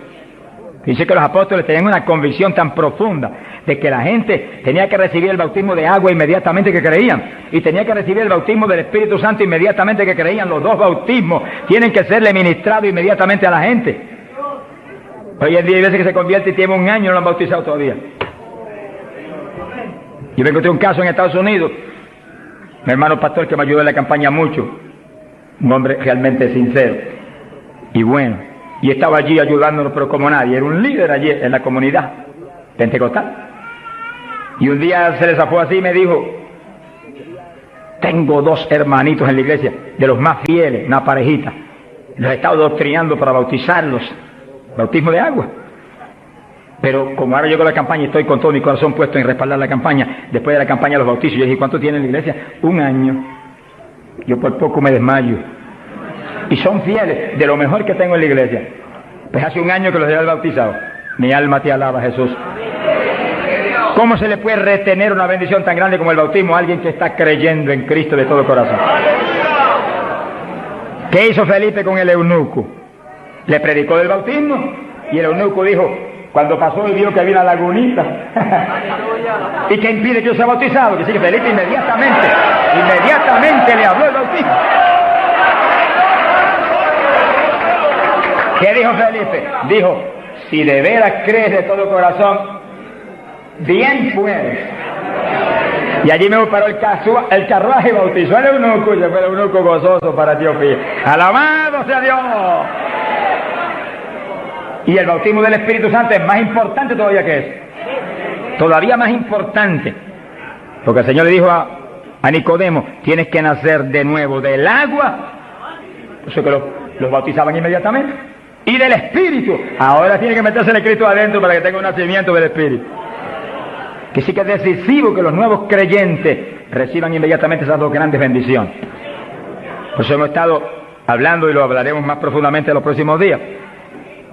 Dice que los apóstoles tenían una convicción tan profunda de que la gente tenía que recibir el bautismo de agua inmediatamente que creían, y tenía que recibir el bautismo del Espíritu Santo inmediatamente que creían. Los dos bautismos tienen que serle ministrados inmediatamente a la gente. Hoy en día hay veces que se convierte y tiene 1 año y no lo han bautizado todavía. Yo me encontré un caso en Estados Unidos, mi hermano pastor que me ayudó en la campaña mucho, un hombre realmente sincero y bueno, y estaba allí ayudándonos, pero como nadie, era un líder allí en la comunidad pentecostal. Y un día se le zafó así y me dijo: tengo 2 hermanitos en la iglesia, de los más fieles, una parejita, los he estado doctrinando para bautizarlos, bautismo de agua. Pero como ahora yo con la campaña estoy con todo mi corazón puesto en respaldar la campaña, después de la campaña los bautizos, yo dije: ¿cuánto tiene en la iglesia? 1 año. Yo por poco me desmayo. Y son fieles, de lo mejor que tengo en la iglesia. Pues hace 1 año que los he bautizado. Mi alma te alaba, Jesús. ¿Cómo se le puede retener una bendición tan grande como el bautismo a alguien que está creyendo en Cristo de todo corazón? ¿Qué hizo Felipe con el eunuco? Le predicó del bautismo y el eunuco dijo, cuando pasó y vio que había una lagunita y que impide que yo sea bautizado, que sí, que Felipe inmediatamente le habló el bautismo. ¿Qué dijo Felipe? Dijo, si de veras crees de todo corazón, bien puedes. Y allí me paró el carruaje y bautizó al eunuco, y se fue el eunuco gozoso para Etiopía. ¡Alabado sea Dios! Y el bautismo del Espíritu Santo es más importante todavía que eso. Todavía más importante. Porque el Señor le dijo a Nicodemo, tienes que nacer de nuevo del agua. Por eso que los bautizaban inmediatamente. Y del Espíritu. Ahora tiene que meterse el Cristo adentro para que tenga un nacimiento del Espíritu. Que sí que es decisivo que los nuevos creyentes reciban inmediatamente esas dos grandes bendiciones. Por eso hemos estado hablando, y lo hablaremos más profundamente en los próximos días,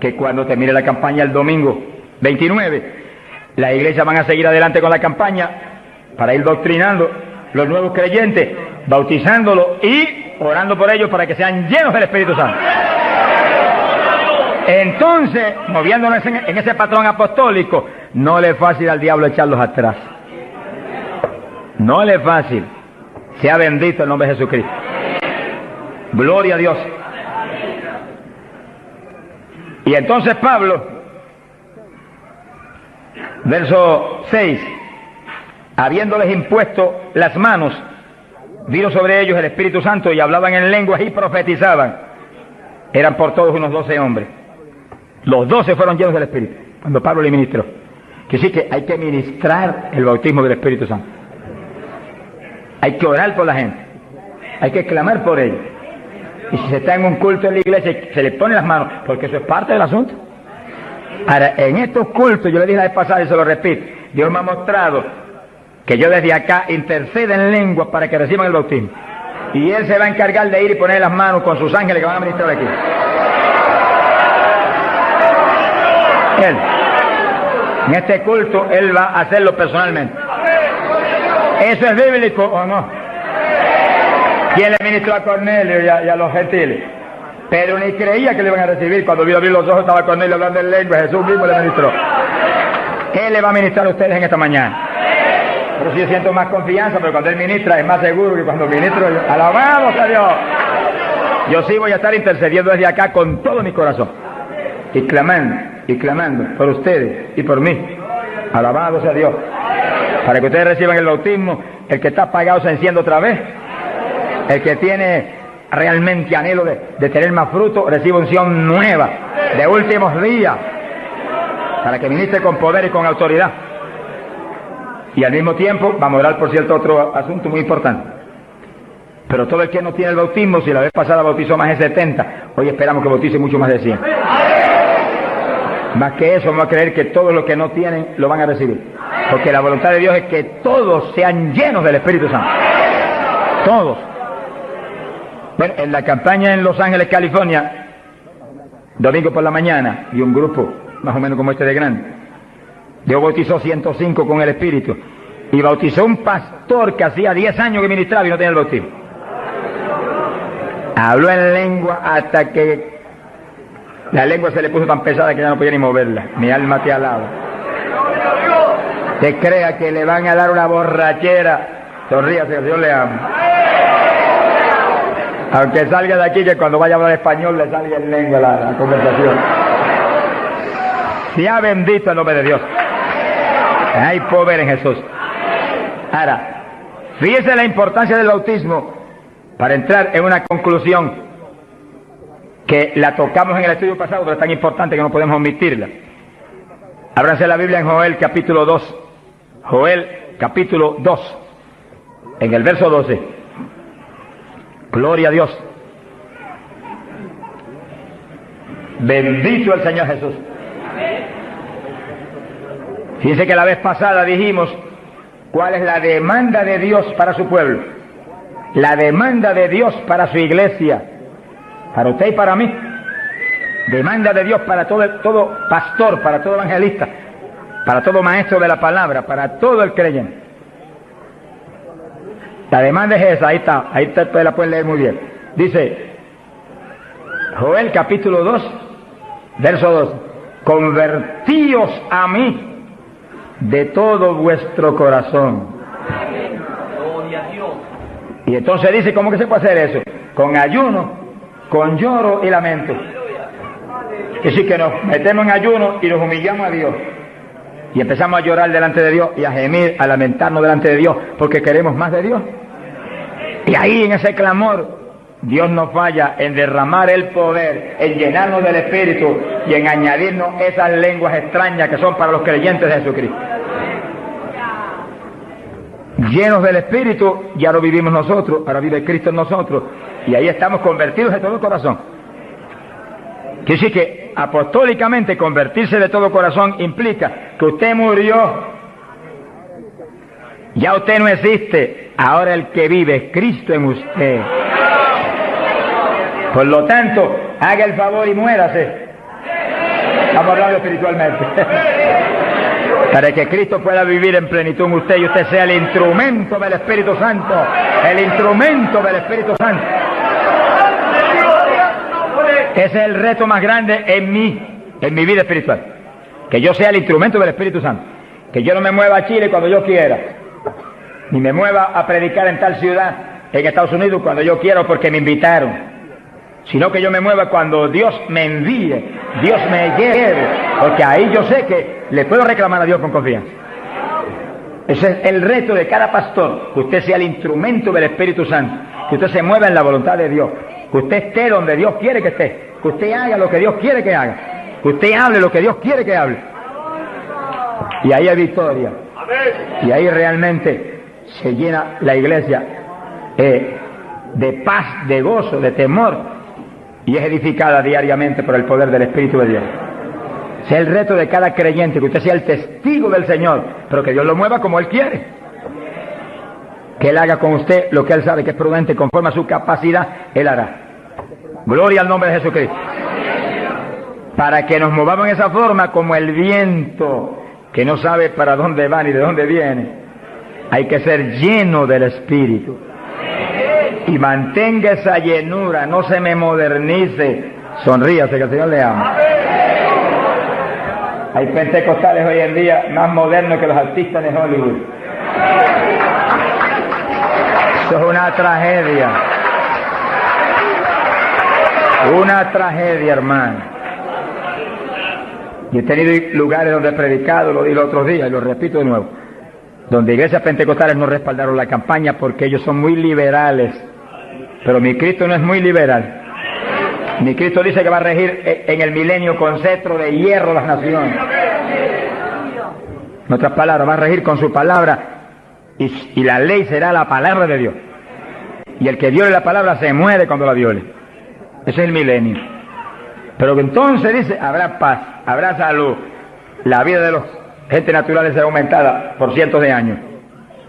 que cuando termine la campaña el domingo 29, las iglesias van a seguir adelante con la campaña para ir doctrinando los nuevos creyentes, bautizándolos y orando por ellos para que sean llenos del Espíritu Santo. Entonces, moviéndonos en ese patrón apostólico, no le es fácil al diablo echarlos atrás. No le es fácil. Sea bendito el nombre de Jesucristo. Gloria a Dios. Y entonces Pablo, verso 6, habiéndoles impuesto las manos, vino sobre ellos el Espíritu Santo y hablaban en lenguas y profetizaban. Eran por todos unos 12 hombres. Los 12 fueron llenos del Espíritu cuando Pablo le ministró. Que sí, que hay que ministrar el bautismo del Espíritu Santo. Hay que orar por la gente. Hay que clamar por ellos. Y si se está en un culto en la iglesia, se le ponen las manos, porque eso es parte del asunto. Ahora, en estos cultos, yo le dije la vez pasada y se lo repito, Dios me ha mostrado que yo desde acá intercedo en lengua para que reciban el bautismo. Y Él se va a encargar de ir y poner las manos con sus ángeles que van a ministrar aquí. Él. En este culto, Él va a hacerlo personalmente. ¿Eso es bíblico o no? ¿Quién le ministró a Cornelio y a los gentiles? Pedro ni creía que le iban a recibir. Cuando vio abrir los ojos estaba Cornelio hablando en lengua. Jesús mismo le ministró. Él le va a ministrar a ustedes en esta mañana. Pero si yo siento más confianza, pero cuando Él ministra es más seguro que cuando ministro yo. ¡Alabado sea Dios! Yo sí voy a estar intercediendo desde acá con todo mi corazón. Y clamando por ustedes y por mí. ¡Alabado sea Dios! Para que ustedes reciban el bautismo, el que está apagado se enciende otra vez. El que tiene realmente anhelo de tener más fruto, recibe unción nueva, de últimos días, para que ministre con poder y con autoridad. Y al mismo tiempo, vamos a orar por cierto otro asunto muy importante. Pero todo el que no tiene el bautismo, si la vez pasada bautizó más de 70, hoy esperamos que bautice mucho más de 100. Más que eso, vamos a creer que todos los que no tienen lo van a recibir. Porque la voluntad de Dios es que todos sean llenos del Espíritu Santo. Todos. Bueno, en la campaña en Los Ángeles, California, domingo por la mañana, y un grupo más o menos como este de grande, Dios bautizó 105 con el Espíritu, y bautizó un pastor que hacía 10 años que ministraba y no tenía el bautismo. Habló en lengua hasta que la lengua se le puso tan pesada que ya no podía ni moverla. Mi alma te alaba. Te crea que le van a dar una borrachera. Sonríase, Dios le ama. Aunque salga de aquí, que cuando vaya a hablar español le salga en lengua la conversación. Sea bendito el nombre de Dios. Hay poder en Jesús. Ahora, fíjese la importancia del bautismo para entrar en una conclusión que la tocamos en el estudio pasado, pero es tan importante que no podemos omitirla. Ábranse la Biblia en Joel capítulo 2. Joel capítulo 2, en el verso 12. Gloria a Dios. Bendito el Señor Jesús. Fíjense que la vez pasada dijimos cuál es la demanda de Dios para su pueblo. La demanda de Dios para su iglesia. Para usted y para mí. Demanda de Dios para todo pastor, para todo evangelista, para todo maestro de la palabra, para todo el creyente. La demanda es esa, ahí ustedes la pueden leer muy bien. Dice, Joel capítulo 2, verso 2, convertíos a mí de todo vuestro corazón. Y entonces dice, ¿cómo que se puede hacer eso? Con ayuno, con lloro y lamento. Es decir, que nos metemos en ayuno y nos humillamos a Dios. Y empezamos a llorar delante de Dios y a gemir, a lamentarnos delante de Dios, porque queremos más de Dios. Y ahí en ese clamor, Dios no falla en derramar el poder, en llenarnos del Espíritu y en añadirnos esas lenguas extrañas que son para los creyentes de Jesucristo. Llenos del Espíritu, ya no vivimos nosotros, ahora vive Cristo en nosotros. Y ahí estamos convertidos de todo corazón. Quiere decir que apostólicamente convertirse de todo corazón implica que usted murió, ya usted no existe, ahora el que vive es Cristo en usted. Por lo tanto, haga el favor y muérase. Vamos a hablarlo espiritualmente. Para que Cristo pueda vivir en plenitud en usted y usted sea el instrumento del Espíritu Santo. El instrumento del Espíritu Santo. Ese es el reto más grande en mi vida espiritual. Que yo sea el instrumento del Espíritu Santo. Que yo no me mueva a Chile cuando yo quiera. Ni me mueva a predicar en tal ciudad, en Estados Unidos, cuando yo quiero porque me invitaron. Sino que yo me mueva cuando Dios me envíe, Dios me lleve, porque ahí yo sé que le puedo reclamar a Dios con confianza. Ese es el reto de cada pastor, que usted sea el instrumento del Espíritu Santo, que usted se mueva en la voluntad de Dios, que usted esté donde Dios quiere que esté, que usted haga lo que Dios quiere que haga, que usted hable lo que Dios quiere que hable. Y ahí hay victoria, y ahí realmente se llena la iglesia de paz, de gozo, de temor, y es edificada diariamente por el poder del Espíritu de Dios. Sea el reto de cada creyente, que usted sea el testigo del Señor, pero que Dios lo mueva como Él quiere. Que Él haga con usted lo que Él sabe que es prudente, conforme a su capacidad, Él hará. Gloria al nombre de Jesucristo. Para que nos movamos en esa forma como el viento, que no sabe para dónde va ni de dónde viene. Hay que ser lleno del Espíritu. Y mantenga esa llenura, no se me modernice. Sonríase, que el Señor le ama. Hay pentecostales hoy en día más modernos que los artistas de Hollywood. Eso es una tragedia. Una tragedia, hermano. Y he tenido lugares donde he predicado, lo di los otros días y lo repito de nuevo, donde iglesias pentecostales no respaldaron la campaña porque ellos son muy liberales. Pero mi Cristo no es muy liberal. Mi Cristo dice que va a regir en el milenio con cetro de hierro las naciones. En otras palabras, va a regir con su palabra y la ley será la palabra de Dios. Y el que viole la palabra se muere cuando la viole. Ese es el milenio. Pero entonces dice, habrá paz, habrá salud. La vida de los gente naturales será aumentada por cientos de años.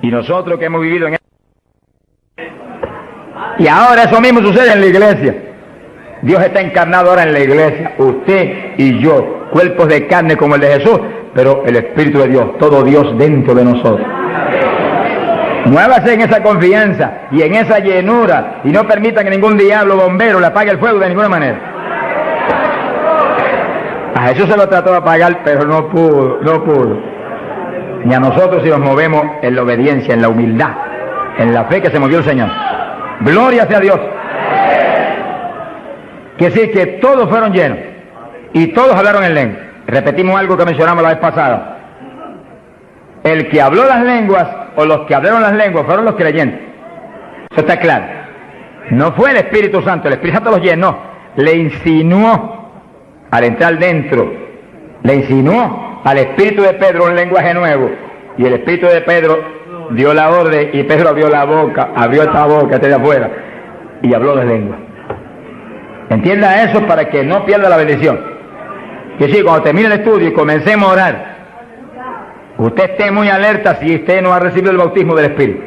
Y nosotros que hemos vivido en y ahora eso mismo sucede en la iglesia. Dios está encarnado ahora en la iglesia, usted y yo, cuerpos de carne como el de Jesús, pero el Espíritu de Dios, todo Dios dentro de nosotros. Muévase en esa confianza y en esa llenura y no permita que ningún diablo bombero le apague el fuego de ninguna manera. A Jesús se lo trató de apagar, pero no pudo. Y a nosotros si nos movemos en la obediencia, en la humildad, en la fe que se movió el Señor. Gloria sea a Dios. Quiere decir que todos fueron llenos y todos hablaron en lengua. Repetimos algo que mencionamos la vez pasada. El que habló las lenguas o los que hablaron las lenguas fueron los creyentes. Eso está claro. No fue el Espíritu Santo, el Espíritu Santo los llenó, le insinuó al entrar dentro, le insinuó al Espíritu de Pedro un lenguaje nuevo y el Espíritu de Pedro dio la orden y Pedro abrió la boca, abrió esta boca desde afuera y habló de lengua. Entienda eso para que no pierda la bendición. Que si cuando termine el estudio y comencemos a orar, usted esté muy alerta si usted no ha recibido el bautismo del Espíritu.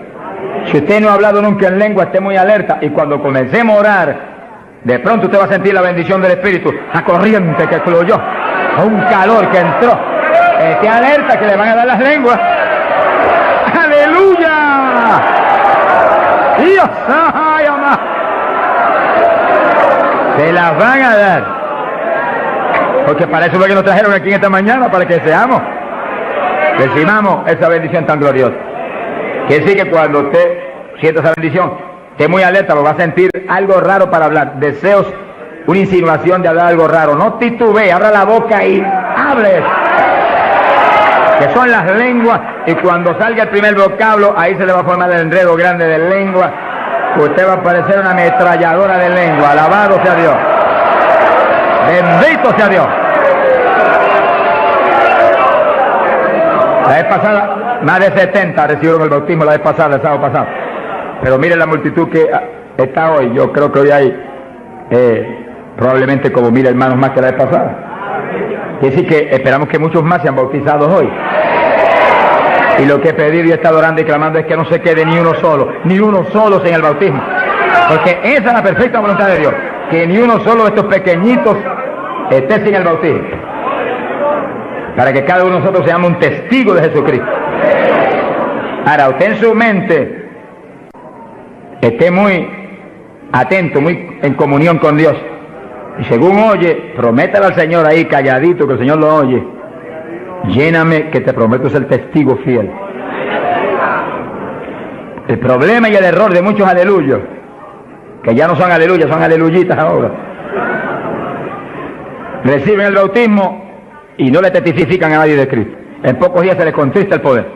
Si usted no ha hablado nunca en lengua, esté muy alerta y cuando comencemos a orar, de pronto usted va a sentir la bendición del Espíritu, la corriente que fluyó, un calor que entró. Esté alerta que le van a dar las lenguas. ¡Aleluya! ¡Dios! ¡Ay, mamá! Se las van a dar. Porque para eso fue que nos trajeron aquí en esta mañana, para que seamos, recibamos esa bendición tan gloriosa. Quiere decir que cuando usted sienta esa bendición, esté muy alerta, porque va a sentir algo raro para hablar, deseos, una insinuación de hablar algo raro. No titubee, abra la boca y hable. Que son las lenguas, y cuando salga el primer vocablo, ahí se le va a formar el enredo grande de lengua. Usted va a parecer una ametralladora de lengua. Alabado sea Dios. Bendito sea Dios. La vez pasada, más de 70 recibieron el bautismo la vez pasada, el sábado pasado. Pero miren la multitud que está hoy. Yo creo que hoy hay probablemente como 1000 hermanos más que la vez pasada. Quiere decir que esperamos que muchos más sean bautizados hoy. Y lo que he pedido y he estado orando y clamando es que no se quede ni uno solo sin el bautismo. Porque esa es la perfecta voluntad de Dios, que ni uno solo de estos pequeñitos esté sin el bautismo. Para que cada uno de nosotros seamos un testigo de Jesucristo. Ahora, usted en su mente esté muy atento, muy en comunión con Dios. Y según oye, prométale al Señor ahí calladito, que el Señor lo oye. Lléname, que te prometo ser testigo fiel. El problema y el error de muchos aleluyos, que ya no son aleluyas, son aleluyitas ahora, reciben el bautismo y no le testifican a nadie de Cristo. En pocos días se les contrista el poder.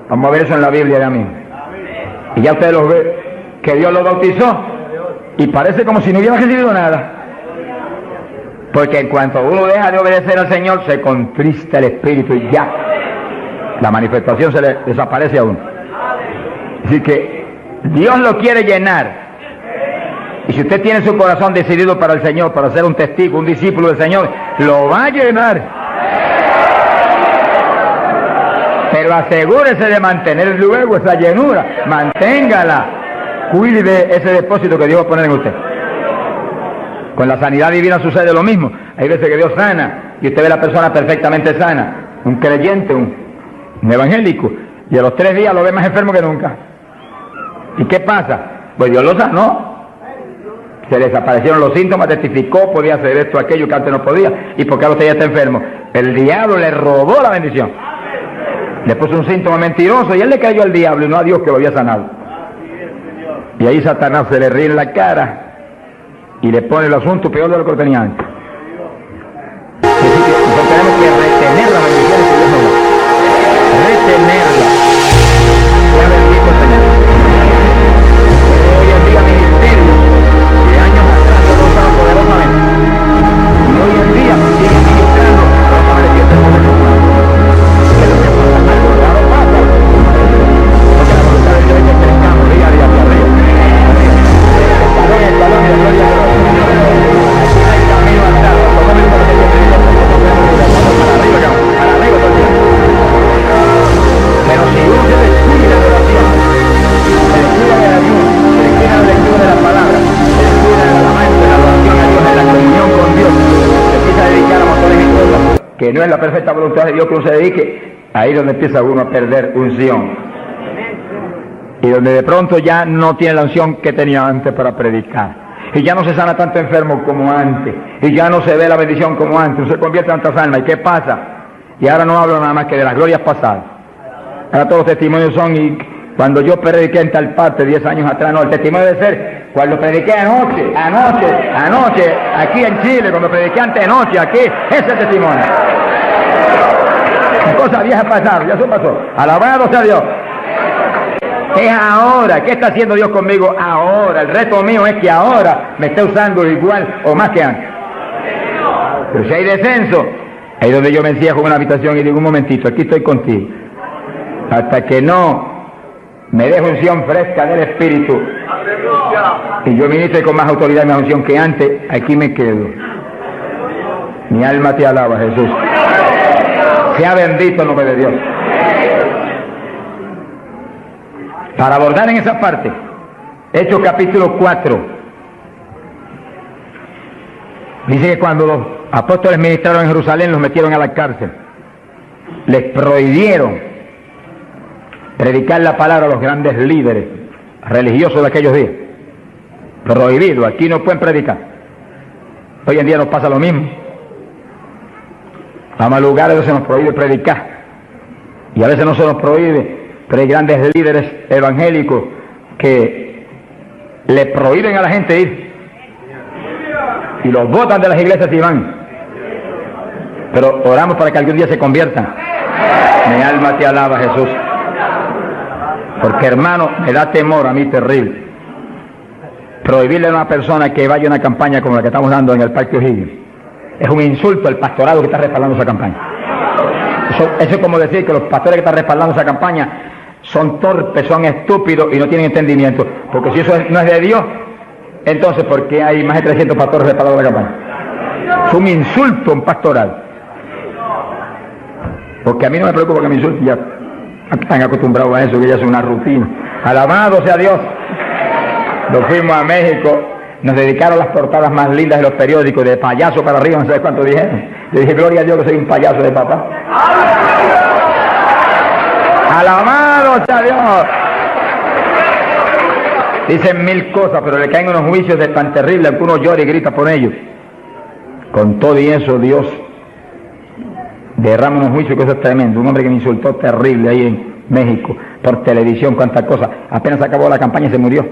Vamos a ver eso en la Biblia ya mismo. Y ya ustedes lo ven, que Dios los bautizó y parece como si no hubiera recibido nada. Porque en cuanto uno deja de obedecer al Señor, se contrista el Espíritu y ya la manifestación se le desaparece a uno. Así que Dios lo quiere llenar. Y si usted tiene su corazón decidido para el Señor, para ser un testigo, un discípulo del Señor, lo va a llenar. Pero asegúrese de mantener luego esa llenura. Manténgala. Cuide de ese depósito que Dios va a poner en usted. Con la sanidad divina sucede lo mismo. Hay veces que Dios sana y usted ve a la persona perfectamente sana, un creyente, un evangélico, y a los 3 días lo ve más enfermo que nunca. ¿Y qué pasa? Pues Dios lo sanó. Se le desaparecieron los síntomas, testificó, podía hacer esto, aquello que antes no podía. ¿Y por qué usted ya está enfermo? El diablo le robó la bendición. Le puso un síntoma mentiroso y él le creyó al diablo y no a Dios que lo había sanado. Y ahí Satanás se le ríe en la cara y le pone el asunto peor de lo que lo tenía antes. Así que nosotros tenemos que retener las bendiciones que Dios nos da. Retenerlas. Sea bendito el Señor. Hoy en día ministerio de años atrás Dios lo usaba poderosamente. Y hoy en día siguen ministrando. Vamos a ver si este momento que lo que pasa, algo raro pasa. Porque la voluntad de Dios es que crezcamos día a día hacia arriba. El balón y la gloria de Dios. Aquí no hay camino atrás. Como mismo lo que yo te digo, para arriba todo el tiempo. Pero si uno se descuida de oración, se descuida de la ayuno, se descuida de la lectura de la palabra, se descuida de la alabanza, de la adoración a Dios, de la comunión con Dios, se empieza a dedicar a motores y cosas que no es la perfecta voluntad de Dios que uno se dedique, ahí es donde empieza uno a perder unción. Y donde de pronto ya no tiene la unción que tenía antes para predicar. Y ya no se sana tanto enfermo como antes. Y ya no se ve la bendición como antes. No se convierte en tantas almas. ¿Y qué pasa? Y ahora no hablo nada más que de las glorias pasadas. Ahora todos los testimonios son, y cuando yo prediqué en tal parte 10 años atrás, no, el testimonio debe ser cuando prediqué anoche, aquí en Chile, cuando prediqué antenoche, aquí, ese es el testimonio. Cosas viejas pasaron, ya eso pasó. Alabado sea Dios. Es ahora. ¿Qué está haciendo Dios conmigo ahora? El reto mío es que ahora me esté usando igual o más que antes. Pero si hay descenso, ahí donde yo me encierro en una habitación y digo, un momentito, aquí estoy contigo. Hasta que no me deje unción fresca del Espíritu y yo ministre con más autoridad y más unción que antes, aquí me quedo. Mi alma te alaba, Jesús. Sea bendito el nombre de Dios. Para abordar en esa parte, Hechos capítulo 4, dice que cuando los apóstoles ministraron en Jerusalén, los metieron a la cárcel. Les prohibieron predicar la palabra a los grandes líderes religiosos de aquellos días. Prohibido, aquí no pueden predicar. Hoy en día nos pasa lo mismo. Vamos a lugares donde se nos prohíbe predicar. Y a veces no se nos prohíbe. Pero hay grandes líderes evangélicos que le prohíben a la gente ir y los botan de las iglesias y van. Pero oramos para que algún día se conviertan. Mi alma te alaba, Jesús. Porque, hermano, me da temor a mí terrible prohibirle a una persona que vaya a una campaña como la que estamos dando en el Parque O'Higgins. Es un insulto al pastorado que está respaldando esa campaña. Eso es como decir que los pastores que están respaldando esa campaña son torpes, son estúpidos y no tienen entendimiento. Porque si eso no es de Dios, entonces ¿por qué hay más de 300 pastores respaldando la campaña? Es un insulto a un pastoral. Porque a mí no me preocupa que me insulten ya. Están acostumbrados a eso, que ya es una rutina. Alabado sea Dios. Nos fuimos a México, nos dedicaron las portadas más lindas de los periódicos, de payaso para arriba, no sé cuánto dijeron. Yo dije, gloria a Dios que soy un payaso de papá. Alabado sea Dios. Dicen mil cosas, pero le caen unos juicios de tan terribles que uno llora y grita por ellos. Con todo y eso, Dios derrama unos juicios, cosas tremendas. Un hombre que me insultó terrible ahí en México, por televisión, cuántas cosas. Apenas acabó la campaña y se murió.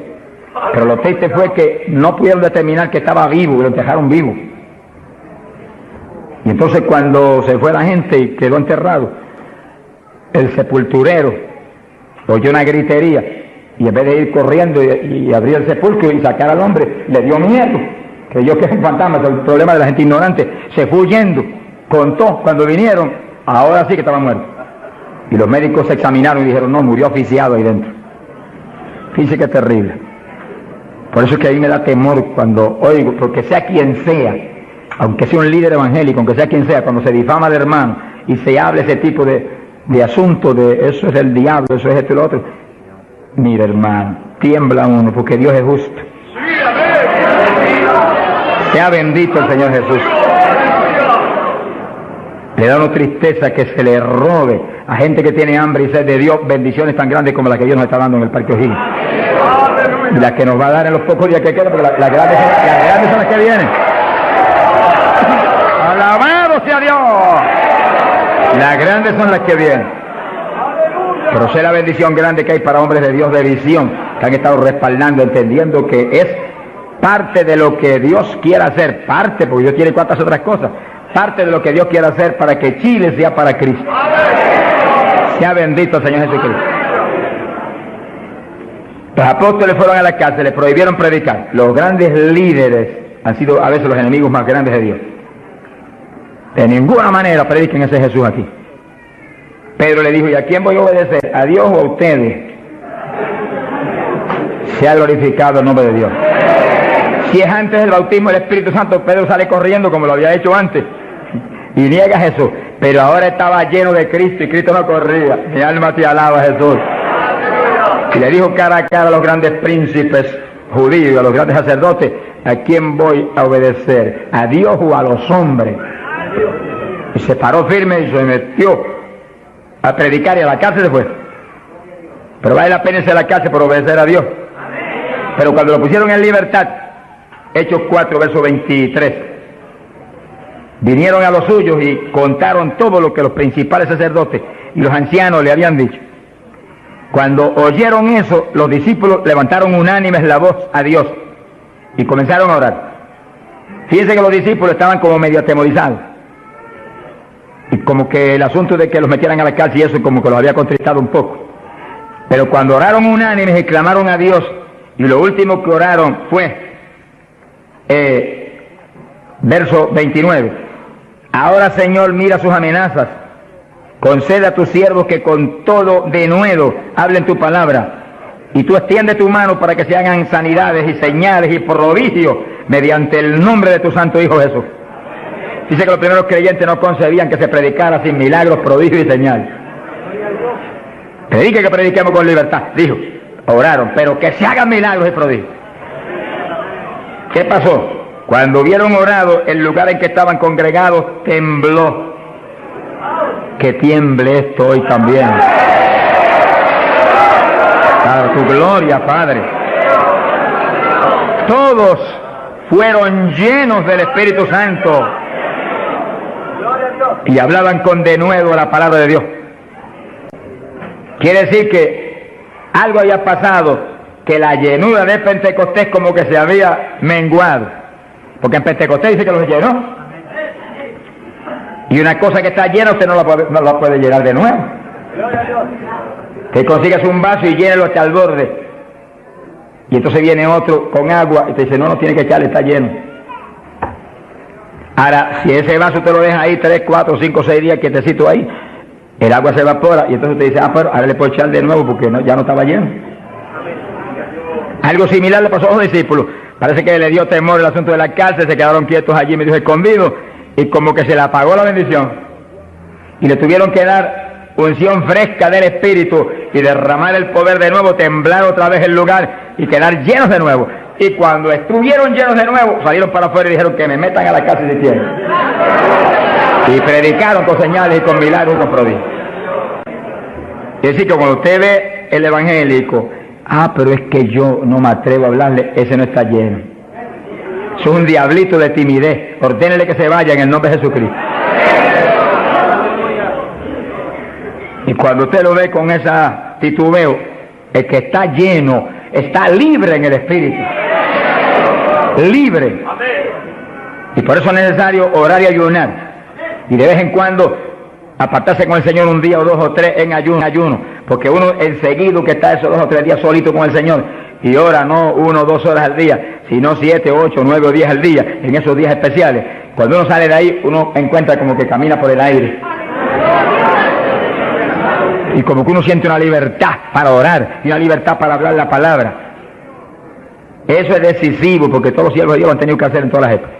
Pero lo triste fue que no pudieron determinar que estaba vivo, y lo enterraron vivo. Y entonces cuando se fue la gente y quedó enterrado, el sepulturero oyó una gritería, y en vez de ir corriendo y abrir el sepulcro y sacar al hombre, le dio miedo. Creyó que es un fantasma, el problema de la gente ignorante. Se fue huyendo, contó, cuando vinieron, ahora sí que estaba muerto. Y los médicos se examinaron y dijeron, no, murió asfixiado ahí dentro. Fíjese que terrible. Por eso es que a mí me da temor cuando oigo, porque sea quien sea, aunque sea un líder evangélico, aunque sea quien sea, cuando se difama de hermano y se habla ese tipo de asuntos, de eso es el diablo, eso es esto y lo otro. Mira, hermano, tiembla uno, porque Dios es justo. Sea bendito el Señor Jesús. Le da una tristeza que se le robe a gente que tiene hambre y sed de Dios bendiciones tan grandes como las que Dios nos está dando en el Parque O'Higgins. Y las que nos va a dar en los pocos días que quedan, porque las grandes son las que vienen. ¡Alabado sea Dios! Las grandes son las que vienen. Pero sé la bendición grande que hay para hombres de Dios de visión, que han estado respaldando, entendiendo que es parte de lo que Dios quiere hacer, parte, porque Dios quiere cuantas otras cosas, parte de lo que Dios quiere hacer para que Chile sea para Cristo. Sea bendito el Señor Jesucristo. Los apóstoles fueron a la cárcel, les prohibieron predicar. Los grandes líderes han sido a veces los enemigos más grandes de Dios. De ninguna manera prediquen ese Jesús aquí. Pedro le dijo, ¿y a quién voy a obedecer? ¿A Dios o a ustedes? Sea glorificado el nombre de Dios. Si es antes del bautismo del Espíritu Santo, Pedro sale corriendo como lo había hecho antes y niega a Jesús. Pero ahora estaba lleno de Cristo y Cristo no corría. Mi alma te alaba, Jesús. Y le dijo cara a cara a los grandes príncipes judíos, a los grandes sacerdotes, ¿a quién voy a obedecer? ¿A Dios o a los hombres? Y se paró firme y se metió a predicar y a la cárcel se fue. Pero vale la pena irse a la cárcel por obedecer a Dios. Pero cuando lo pusieron en libertad, Hechos 4, verso 23, vinieron a los suyos y contaron todo lo que los principales sacerdotes y los ancianos le habían dicho. Cuando oyeron eso, los discípulos levantaron unánimes la voz a Dios y comenzaron a orar. Fíjense que los discípulos estaban como medio atemorizados. Y como que el asunto de que los metieran a la cárcel y eso como que los había contristado un poco. Pero cuando oraron unánimes y clamaron a Dios, y lo último que oraron fue, verso 29, ahora Señor mira sus amenazas, concede a tus siervos que con todo denuedo hablen tu palabra, y tú extiende tu mano para que se hagan sanidades y señales y prodigios mediante el nombre de tu santo Hijo Jesús. Dice que los primeros creyentes no concebían que se predicara sin milagros, prodigios y señales. Predique que prediquemos con libertad, dijo. Oraron, pero que se hagan milagros y prodigios. ¿Qué pasó? Cuando hubieron orado, el lugar en que estaban congregados tembló. Que tiemble esto hoy también. Para tu gloria, Padre. Todos fueron llenos del Espíritu Santo y hablaban con denuedo la palabra de Dios. Quiere decir que algo había pasado, que la llenura de Pentecostés como que se había menguado, porque en Pentecostés dice que los llenó, y una cosa que está llena usted no la puede llenar de nuevo. Que consigas un vaso y llénelo hasta el borde, y entonces viene otro con agua y te dice no tiene que echarle, está lleno. Ahora, si ese vaso te lo deja ahí 3, 4, 5, 6 días quietecito ahí, el agua se evapora y entonces te dice, pero ahora le puedo echar de nuevo porque ya no estaba lleno. Algo similar le pasó a los discípulos. Parece que le dio temor el asunto de la cárcel, se quedaron quietos allí medio escondidos y como que se le apagó la bendición. Y le tuvieron que dar unción fresca del Espíritu y derramar el poder de nuevo, temblar otra vez el lugar y quedar llenos de nuevo. Y cuando estuvieron llenos de nuevo, salieron para afuera y dijeron que me metan a la cárcel si quieren. Y predicaron con señales y con milagros y con prodigios. Es decir, que cuando usted ve el evangélico, pero es que yo no me atrevo a hablarle, ese no está lleno. Es un diablito de timidez. Ordénele que se vaya en el nombre de Jesucristo. Y cuando usted lo ve con esa titubeo, el que está lleno, está libre en el Espíritu. Libre. Y por eso es necesario orar y ayunar. Y de vez en cuando apartarse con el Señor un día o 2 o 3 en ayuno. Porque uno enseguida que está esos 2 o 3 días solito con el Señor y ora no 1 o 2 horas al día, sino 7, 8, 9 o 10 al día, en esos días especiales. Cuando uno sale de ahí, uno encuentra como que camina por el aire. Y como que uno siente una libertad para orar y una libertad para hablar la palabra. Eso es decisivo porque todos los siervos de Dios lo han tenido que hacer en todas las épocas.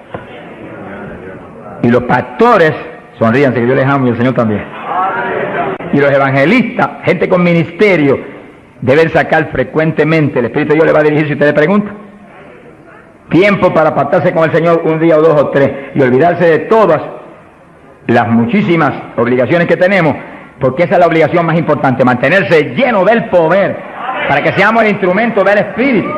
Y los pastores, sonríanse que yo les amo y el Señor también. Y los evangelistas, gente con ministerio, deben sacar frecuentemente, el Espíritu de Dios le va a dirigir si usted le pregunta, tiempo para apartarse con el Señor un día o 2 o 3 y olvidarse de todas las muchísimas obligaciones que tenemos, porque esa es la obligación más importante, mantenerse lleno del poder para que seamos el instrumento del Espíritu.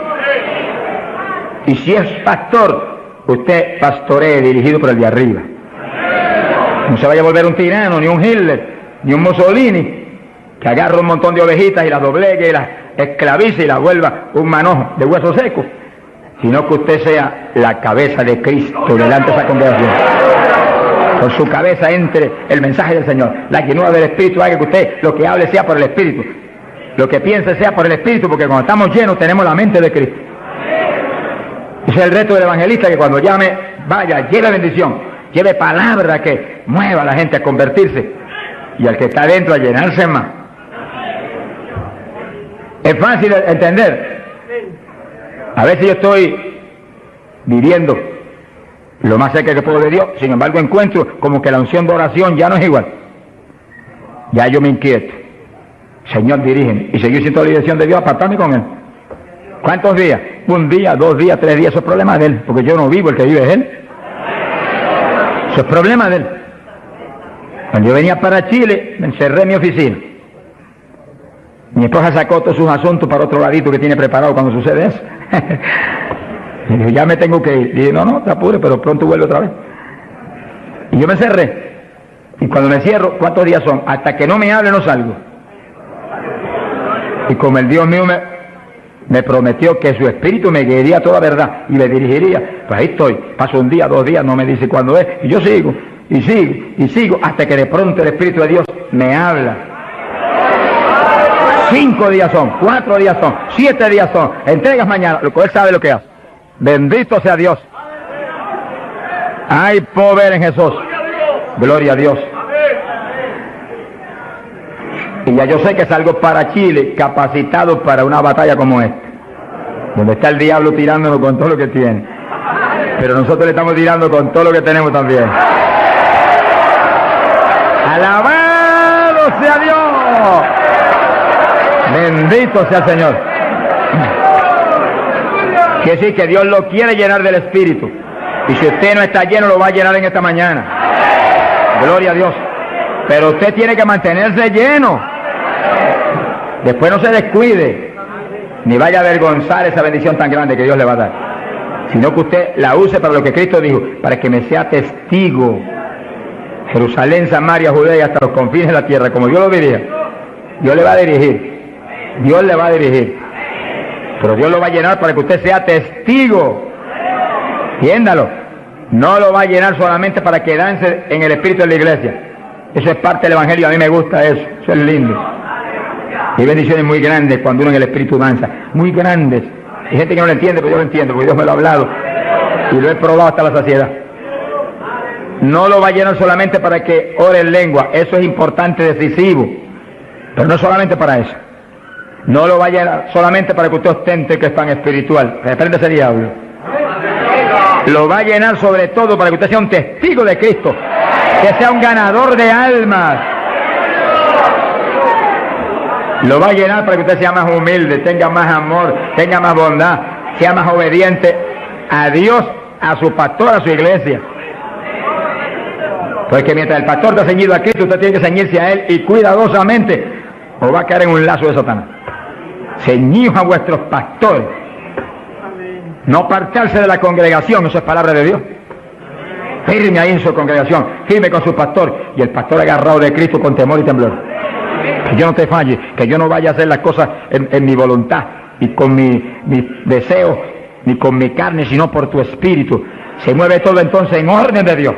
Y si es pastor, usted pastoree dirigido por el de arriba. No se vaya a volver un tirano, ni un Hitler, ni un Mussolini, que agarra un montón de ovejitas y las doblegue y las esclavice y las vuelva un manojo de huesos secos, sino que usted sea la cabeza de Cristo delante de esa congregación. Con su cabeza entre el mensaje del Señor. La llenura del Espíritu haga que usted lo que hable sea por el Espíritu, lo que piense sea por el Espíritu, porque cuando estamos llenos tenemos la mente de Cristo. Ese es el reto del evangelista, que cuando llame, vaya, lleve bendición, lleve palabra que mueva a la gente a convertirse y al que está adentro a llenarse más. Es fácil entender. A veces yo estoy viviendo lo más cerca que puedo de Dios, sin embargo encuentro como que la unción de oración ya no es igual. Ya yo me inquieto. Señor, dirígeme. Y seguir siendo la dirección de Dios, apartarme con Él. ¿Cuántos días? 1 día, 2 días, 3 días, eso es problema de Él, porque yo no vivo, el que vive es Él. Eso es problema de Él. Cuando yo venía para Chile, me encerré en mi oficina. Mi esposa sacó todos sus asuntos para otro ladito que tiene preparado cuando sucede eso. Y dijo, ya me tengo que ir. Y dije, no, te apures, pero pronto vuelvo otra vez. Y yo me cerré. Y cuando me cierro, ¿cuántos días son? Hasta que no me hable, no salgo. Y como el Dios mío me prometió que su espíritu me guiaría a toda verdad y me dirigiría, pues ahí estoy. Paso 1 día, 2 días, no me dice cuándo es. Y yo sigo, y sigo, y sigo, hasta que de pronto el Espíritu de Dios me habla. 5 días son, 4 días son, 7 días son. Entregas mañana, lo que Él sabe lo que hace. Bendito sea Dios. Hay poder en Jesús. Gloria a Dios. Y ya yo sé que salgo para Chile capacitado para una batalla como esta, donde está el diablo tirándonos con todo lo que tiene, pero nosotros le estamos tirando con todo lo que tenemos también. ¡Alabado sea Dios! Bendito sea el Señor. Quiere decir que Dios lo quiere llenar del Espíritu, y si usted no está lleno lo va a llenar en esta mañana. Gloria a Dios. Pero usted tiene que mantenerse lleno. Después no se descuide, ni vaya a avergonzar esa bendición tan grande que Dios le va a dar, sino que usted la use para lo que Cristo dijo, para que me sea testigo. Jerusalén, Samaria, Judea y hasta los confines de la tierra, como Dios lo dirija. Dios le va a dirigir, Dios le va a dirigir, pero Dios lo va a llenar para que usted sea testigo. Entiéndalo, no lo va a llenar solamente para quedarse en el espíritu de la iglesia. Eso es parte del evangelio, a mí me gusta eso, eso es lindo. Hay bendiciones muy grandes cuando uno en el espíritu danza, muy grandes. Hay gente que no lo entiende, pero yo lo entiendo, porque Dios me lo ha hablado y lo he probado hasta la saciedad. No lo va a llenar solamente para que ore en lengua, eso es importante, decisivo, pero no solamente para eso. No lo va a llenar solamente para que usted ostente que es tan espiritual, reprende ese diablo. Lo va a llenar sobre todo para que usted sea un testigo de Cristo, que sea un ganador de almas. Lo va a llenar para que usted sea más humilde, tenga más amor, tenga más bondad, sea más obediente a Dios, a su pastor, a su iglesia. Porque mientras el pastor está ceñido a Cristo, usted tiene que ceñirse a Él y cuidadosamente, o va a caer en un lazo de Satanás. Ceñidos a vuestros pastores. No apartarse de la congregación, eso es palabra de Dios. Firme ahí en su congregación, firme con su pastor, y el pastor agarrado de Cristo con temor y temblor. Que yo no te falle, que yo no vaya a hacer las cosas en mi voluntad y con mis deseos, ni con mi carne, sino por tu espíritu. Se mueve todo entonces en orden de Dios.